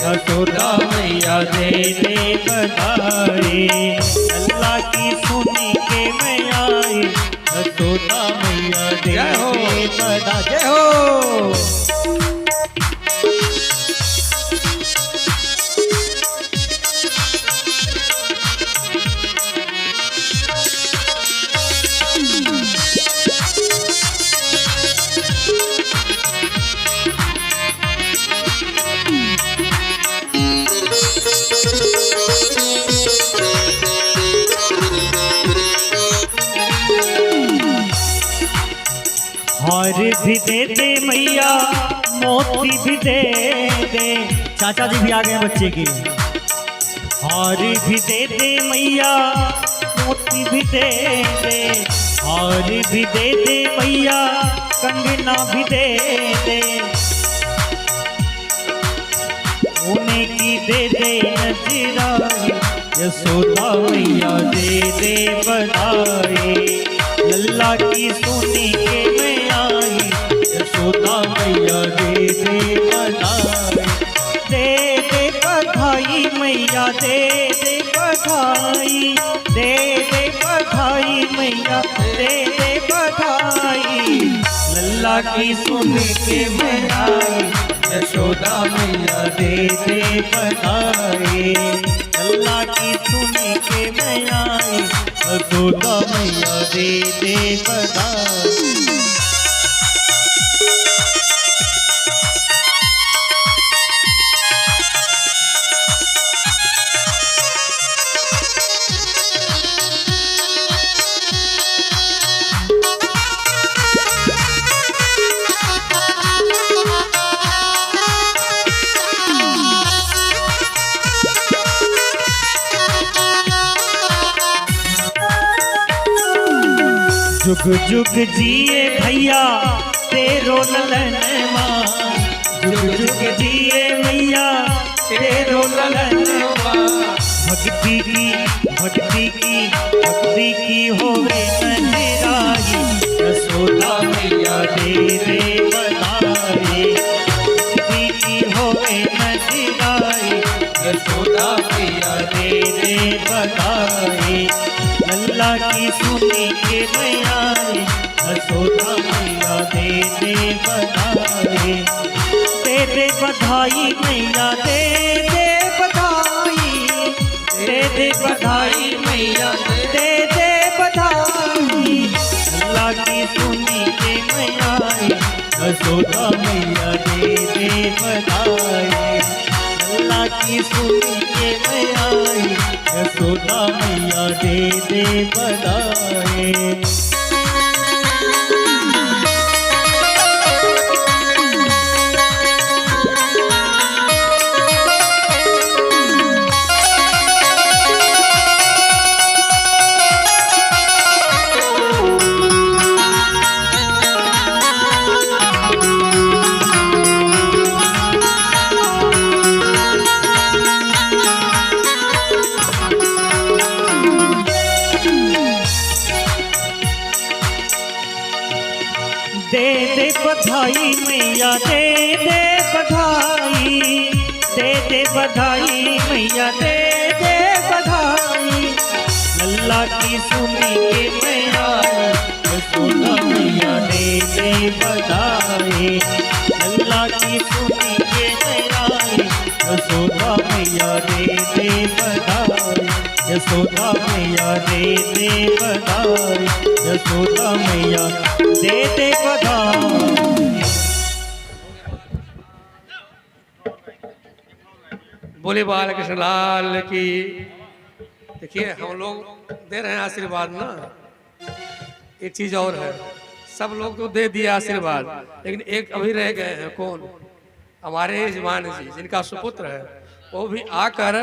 यशोदा मैया दे दे बधाई। लल्ला की सुन के मैं आई, यशोदा मैया दे दे बधाई। जय हो। भी दे दे मैया मोती भी दे दे। चाचा जी भी आ गए बच्चे के। हार भी दे दे मैया मोती भी दे दे। हार भी दे दे मैया कंगना भी दे दे। सोने की दे दे नजराई यशोदा मैया दे दे बधाई। लल्ला की सोने के मैं आई यशोदा मैया दे दे बधाई। दे दे बधाई मैया दे दे बधाई। दे दे बधाई मैया दे दे बधाई। लल्ला की सोने के मैं आई यशोदा मैया दे दे बधाई। अल्लाह की सुनी के मैं आई यशोदा मैया दे दे बधाई। जुग जुग जिए भैया तेरो ललनवा। जुग जुग जिए मैया तेरो ललनवा। भक्ति की भक्ति की भक्ति की होवे नजराई यशोदा मैया दे दे बधाई। भक्ति की होवे नजराई यशोदा मैया दे दे बधाई। लल्ला की सुनी के मैं आई यशोदा मैया दे दे बधाई। दे दे बधाई मैया दे दे बधाई। दे दे बधाई मैया दे दे बधाई। लल्ला की सुनी के मैं आई यशोदा मैया दे दे बधाई। लल्ला की सुनी के मैं आई यशोदा मैया दे दे बधाई। दे दे बधाई मैया दे दे बधाई। दे दे बधाई मैया दे दे बधाई। लल्ला की सुनी के मैं आई यशोदा मैया दे दे बधाई। लल्ला की सुनी के मैं आई यशोदा मैया दे दे बधाई। यशोदा मैया दे दे बधाई। यशोदा मैया दे दे बधाई। बोले बालकृष्ण लाल की। देखिए हम लोग दे रहे हैं आशीर्वाद ना। एक चीज और है, सब लोग तो दे दिया आशीर्वाद, लेकिन एक अभी रह गए हैं। कौन? हमारे यजमान जी जिनका सुपुत्र है, वो भी आकर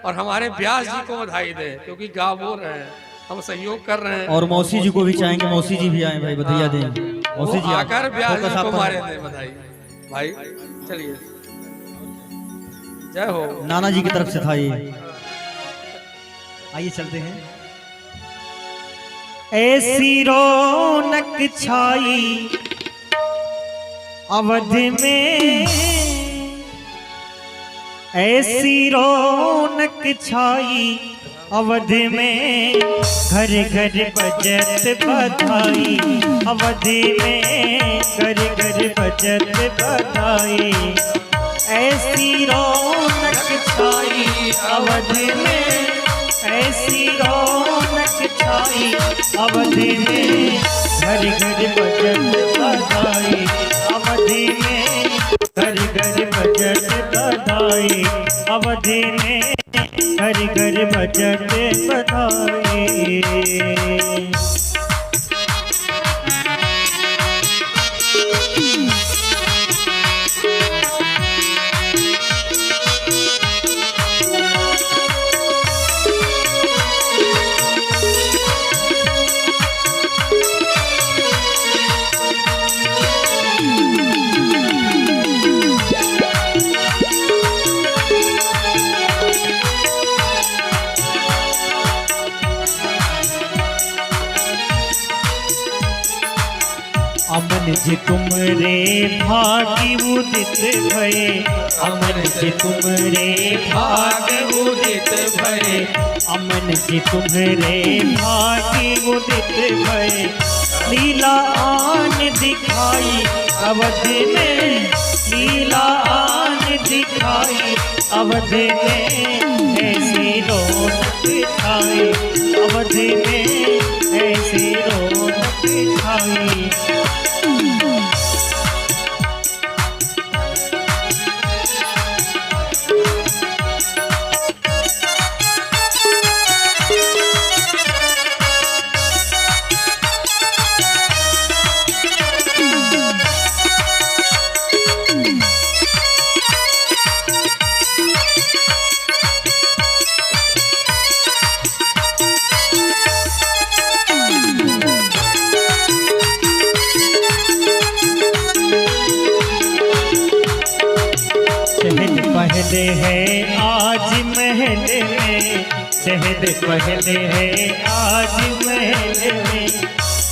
और हमारे व्यास जी को बधाई दे, क्योंकि गा बोल रहे हैं, हम सहयोग कर रहे हैं। और मौसी जी को भी चाहेंगे, मौसी जी भी आए भाई, बधाई दें। मौसी जी आकर व्यास जी को मारे दे बधाई। भाई चलिए, जय हो। नाना जी की तरफ से था ये। आइए चलते हैं। ऐसी रौनक छाई अवध में। ऐसी रौनक छाई अवध में। घर घर बजत बधाई अवध में। घर घर बजत बधाई। ऐसी रौनक छाई अवध में। ऐसी रौनक छाई अवध में। घर घर बजत बधाई अवध में। घर घर बजत बधाई अवध में। घर घर बजत बधाई। जी तुमरे भाग्य उदित भये, अमन जी तुमरे भाग्य उदित भये, अमन जी तुम्हारे भाग्य उदित भये। लीला आन दिखाई अवध में, लीला आन दिखाई अवध में, ऐसी रौनक दिखाई अवध में, ऐसी रौनक दिखाई। पहले है आज महल में, शहद पहले है आज महल में,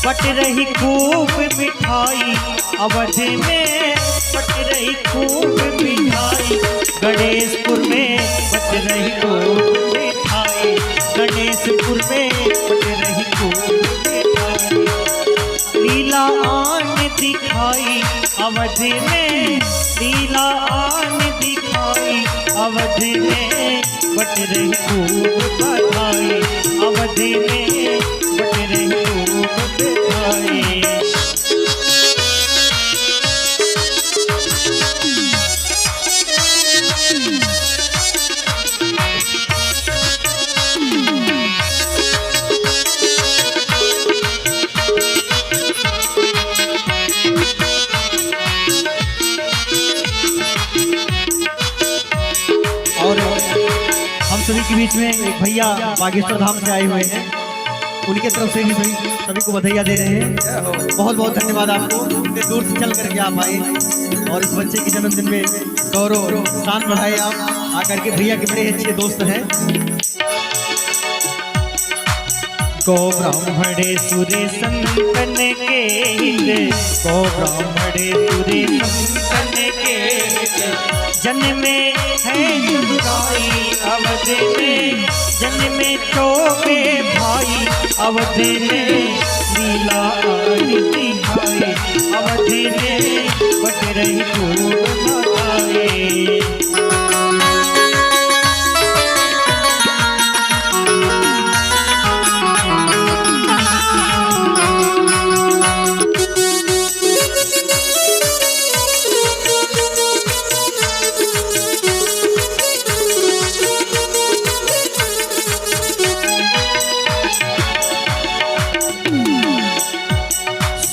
बट रही खूब मिठाई अवध में, बट रही खूब मिठाई गणेशपुर में, बट रही खूब मिठाई गणेशपुर में, बट रही खूब मिठाई। लीला आन दिखाई अवध में, लीला आन दिखाई अवध में, बट रही खूब बधाई अवध में, बट रही खूब बधाई। हम सभी के बीच में एक भैया बागेश्वर धाम से आए हुए हैं, उनके तरफ से भी सभी को बधाइयाँ दे रहे हैं। बहुत बहुत धन्यवाद आपको, इतने दूर से चल करके आप आए और इस बच्चे के जन्मदिन में गौरव शान बढ़ाए आप आकर के। भैया के बड़े अच्छे दोस्त हैं। गौ ब्राह्मणे सुरे संतन के हित, गौ ब्राह्मणे सुरे संतन के हित, जन्मे है दुराई अवध में, जन्मे चौबे भाई अवध में, लीला आन दिखाई अवध में, बट रही खूब बधाई।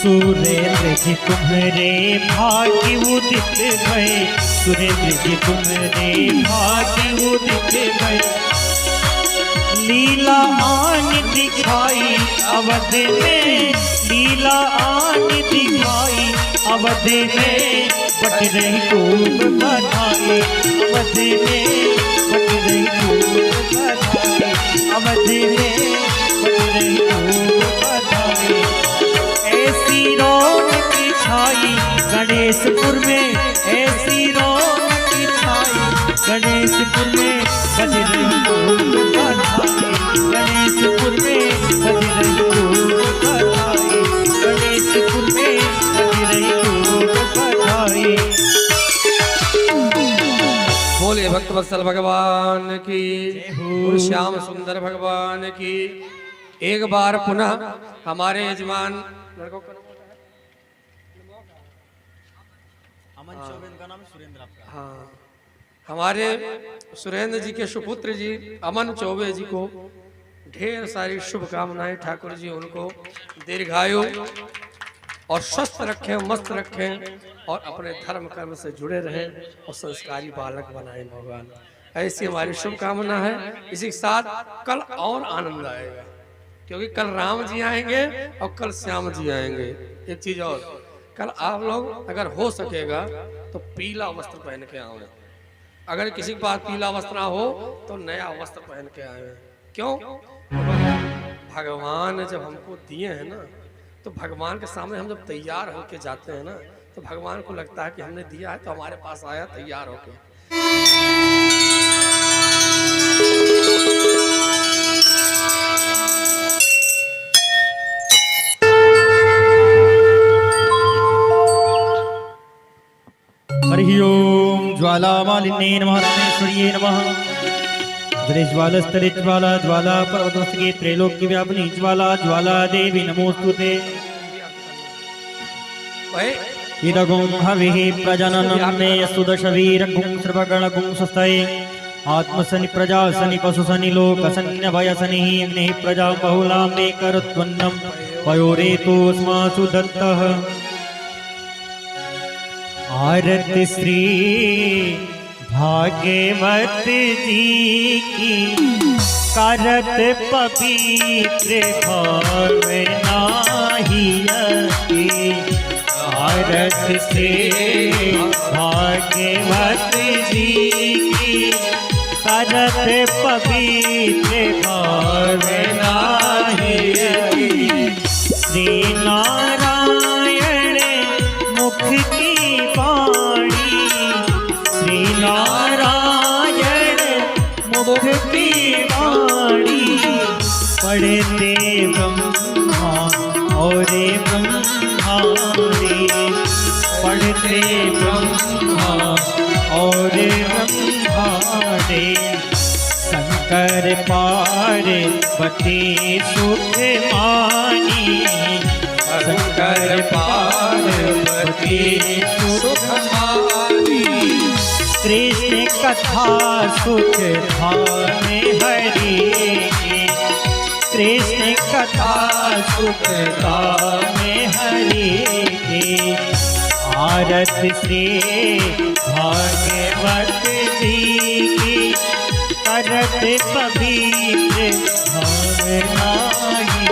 सुरेंद्र जी तुम्हारे भाग्य उदित भये, सुरेंद्र जी तुम्हारे भाग्य उदित भये। लीला आन दिखाई अवध में, लीला आन दिखाई अवध में, बट रही खूब बधाई अवध में, बट रही खूब बधाई अवध में, बट रही खूब बधाई। ऐसी रौनक छाई गणेशपुर में, ऐसी रौनक छाई गणेशपुर में, बज रही खूब बधाई गणेशपुर में, बज रही खूब बधाई गणेशपुर में, बज रही खूब बधाई। बोले भक्तवत्सल भगवान की, और श्याम सुंदर भगवान की। एक बार पुनः हमारे यजमान लड़कों का अमन चौबे, उनका नाम है सुरेंद्र आपका। हाँ, हमारे सुरेंद्र जी के सुपुत्र जी अमन चौबे जी को ढेर सारी शुभकामनाएं। ठाकुर जी उनको दीर्घायु और स्वस्थ रखें, मस्त रखें और अपने धर्म कर्म से जुड़े रहें और संस्कारी बालक बनाएं भगवान। ऐसी हमारी शुभकामना है। इसी के साथ कल और आनंद आएगा, क्योंकि कल राम जी आएंगे और कल श्याम जी आएंगे। एक चीज और, कल आप लोग अगर हो सकेगा तो पीला वस्त्र पहन के आए। अगर किसी के पास पीला वस्त्र ना हो तो नया वस्त्र पहन के आए। क्यों? भगवान जब हमको दिए हैं ना, तो भगवान के सामने हम जब तैयार होके जाते हैं ना, तो भगवान को लगता है कि हमने दिया है तो हमारे पास आया तैयार होके। हरि ओम ज्वालामालिन्ये नमः रत्नेश्वर्ये नमः। ज्वालस्थले ज्वाला ज्वाला पर्वतस्थे त्रैलोक्य व्यापिनी ज्वाला ज्वाला देवी नमोस्तुते। इदगुं हविः प्रजननं मे सुदशवीरगुं सर्वगणगुं स्वस्तये आत्मसनि प्रजासनि पशुसनि लोकसन्यभयसनि अग्निः प्रजा बहुलां मे करुत्वन्नं पयोरेतोऽस्मासु दत्तः। आरती श्री भाग्यवत जी की करत पवित्र भावना ही अति। आरती श्री भाग्यवत जी की करत पवित्र भावना ही अति। श्री नारायण मुख की वाणी, श्री नारायण मुख की वाणी। पढ़ते ब्रह्मा और ब्रह्माणी, पढ़ते ब्रह्मा और ब्रह्माणी। शंकर पार्वती सुख मानी, शंकर पार्वती सुख मानी। कृष्ण कथा सुख धाम हरि, कृष्ण कथा सुख धाम हरि। आरती श्री भागवत जी की करत पवित्र भावना ही।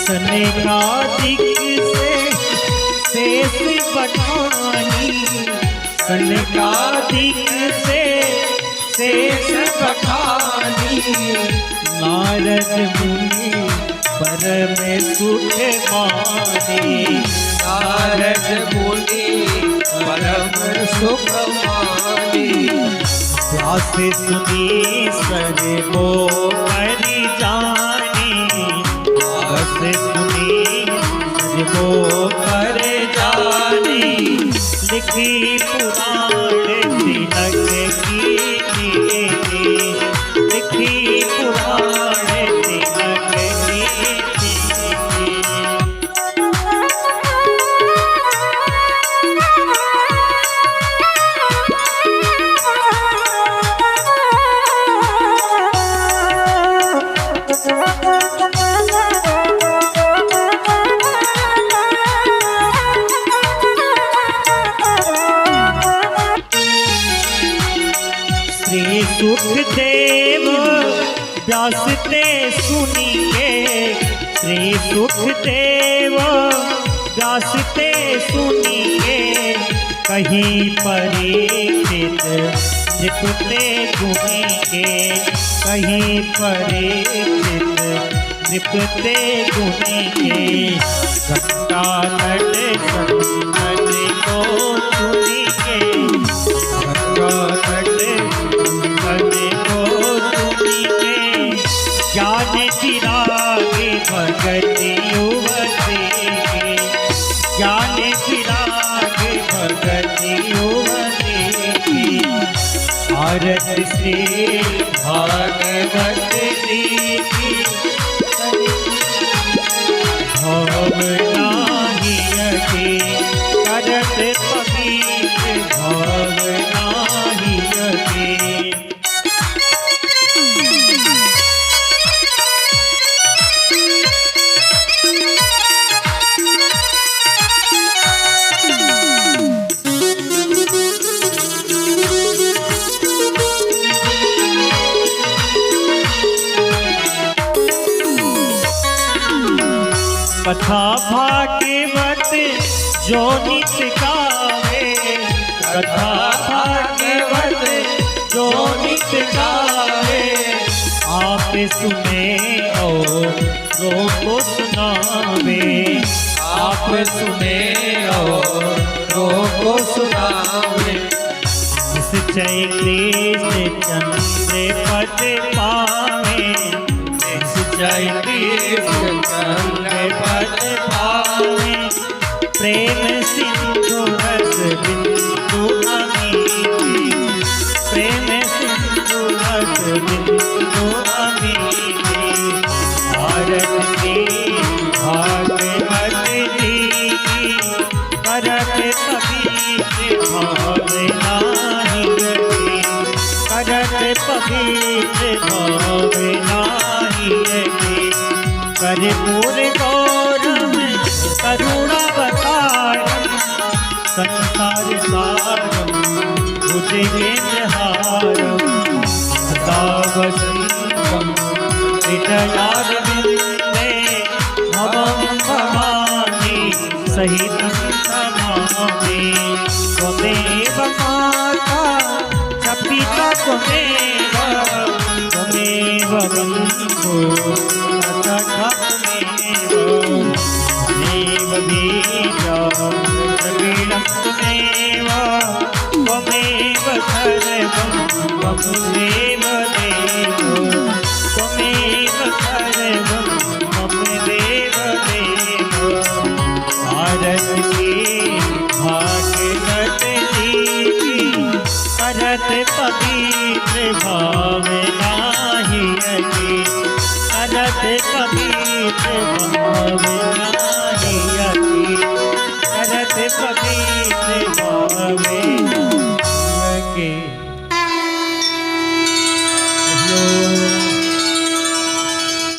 सनकादिक से शेष पठानी, सनकादिक से शेष पठानी। नारद मुनि परम सुख मानी, नारद मुनि परम सुख मानी। व्यास सुनी सर्वो हरि जानी, व्यास सुनी सर्वो कर जानी। लिखी पुराण तिलक की, लिखी पुराण तिलक की। श्री सुखदेव व्यास ते सुनिए, श्री सुखदेव व्यास ते सुनिए। कहीं परीक्षित नृपते गुनिए, कहीं परीक्षित नृपते गुनिए। गंगा तट संगत को सुनिए, गंगा तट ज्ञान चिरागे भगत युवते, ज्ञान चिरागे भगत युवते। आरती श्री भागवत जी की भावना ही अति। करत पवित्र भावना ही अति। कथा भागवत जो नित गावे, कथा भागवत जो नित गावे, आप सुने और को सुनावे, आप सुने और को सुनावे। इस जय कृष्ण चंद्र पद पावे, इस जय कृष्ण चंद्र पद पावे, प्रेम सिंधु रस बिंदु अमीति, प्रेम सिंधु रस बिंदु अमीति, भारत के भागवत जी की करत पवित्र भावना ही गति, करत पवित्र भावना ही गति, कर्पूर गौरम करुणा बतारम, संसार सारम भुजगेन्द्रहारम, सदा वसंतम हृदयारविंदे भवं भवानी सहितं नमामि। त्वमेव माता च पिता त्वमेव, त्वमेव बन्धु च त्वमेव, त्वमेव बीजा द्रविणं त्वमेव, त्वमेव सर्वं मम देव देव, त्वमेव सर्वं मम देव देव। भारत की भागवत जी की करत पवित्र भाव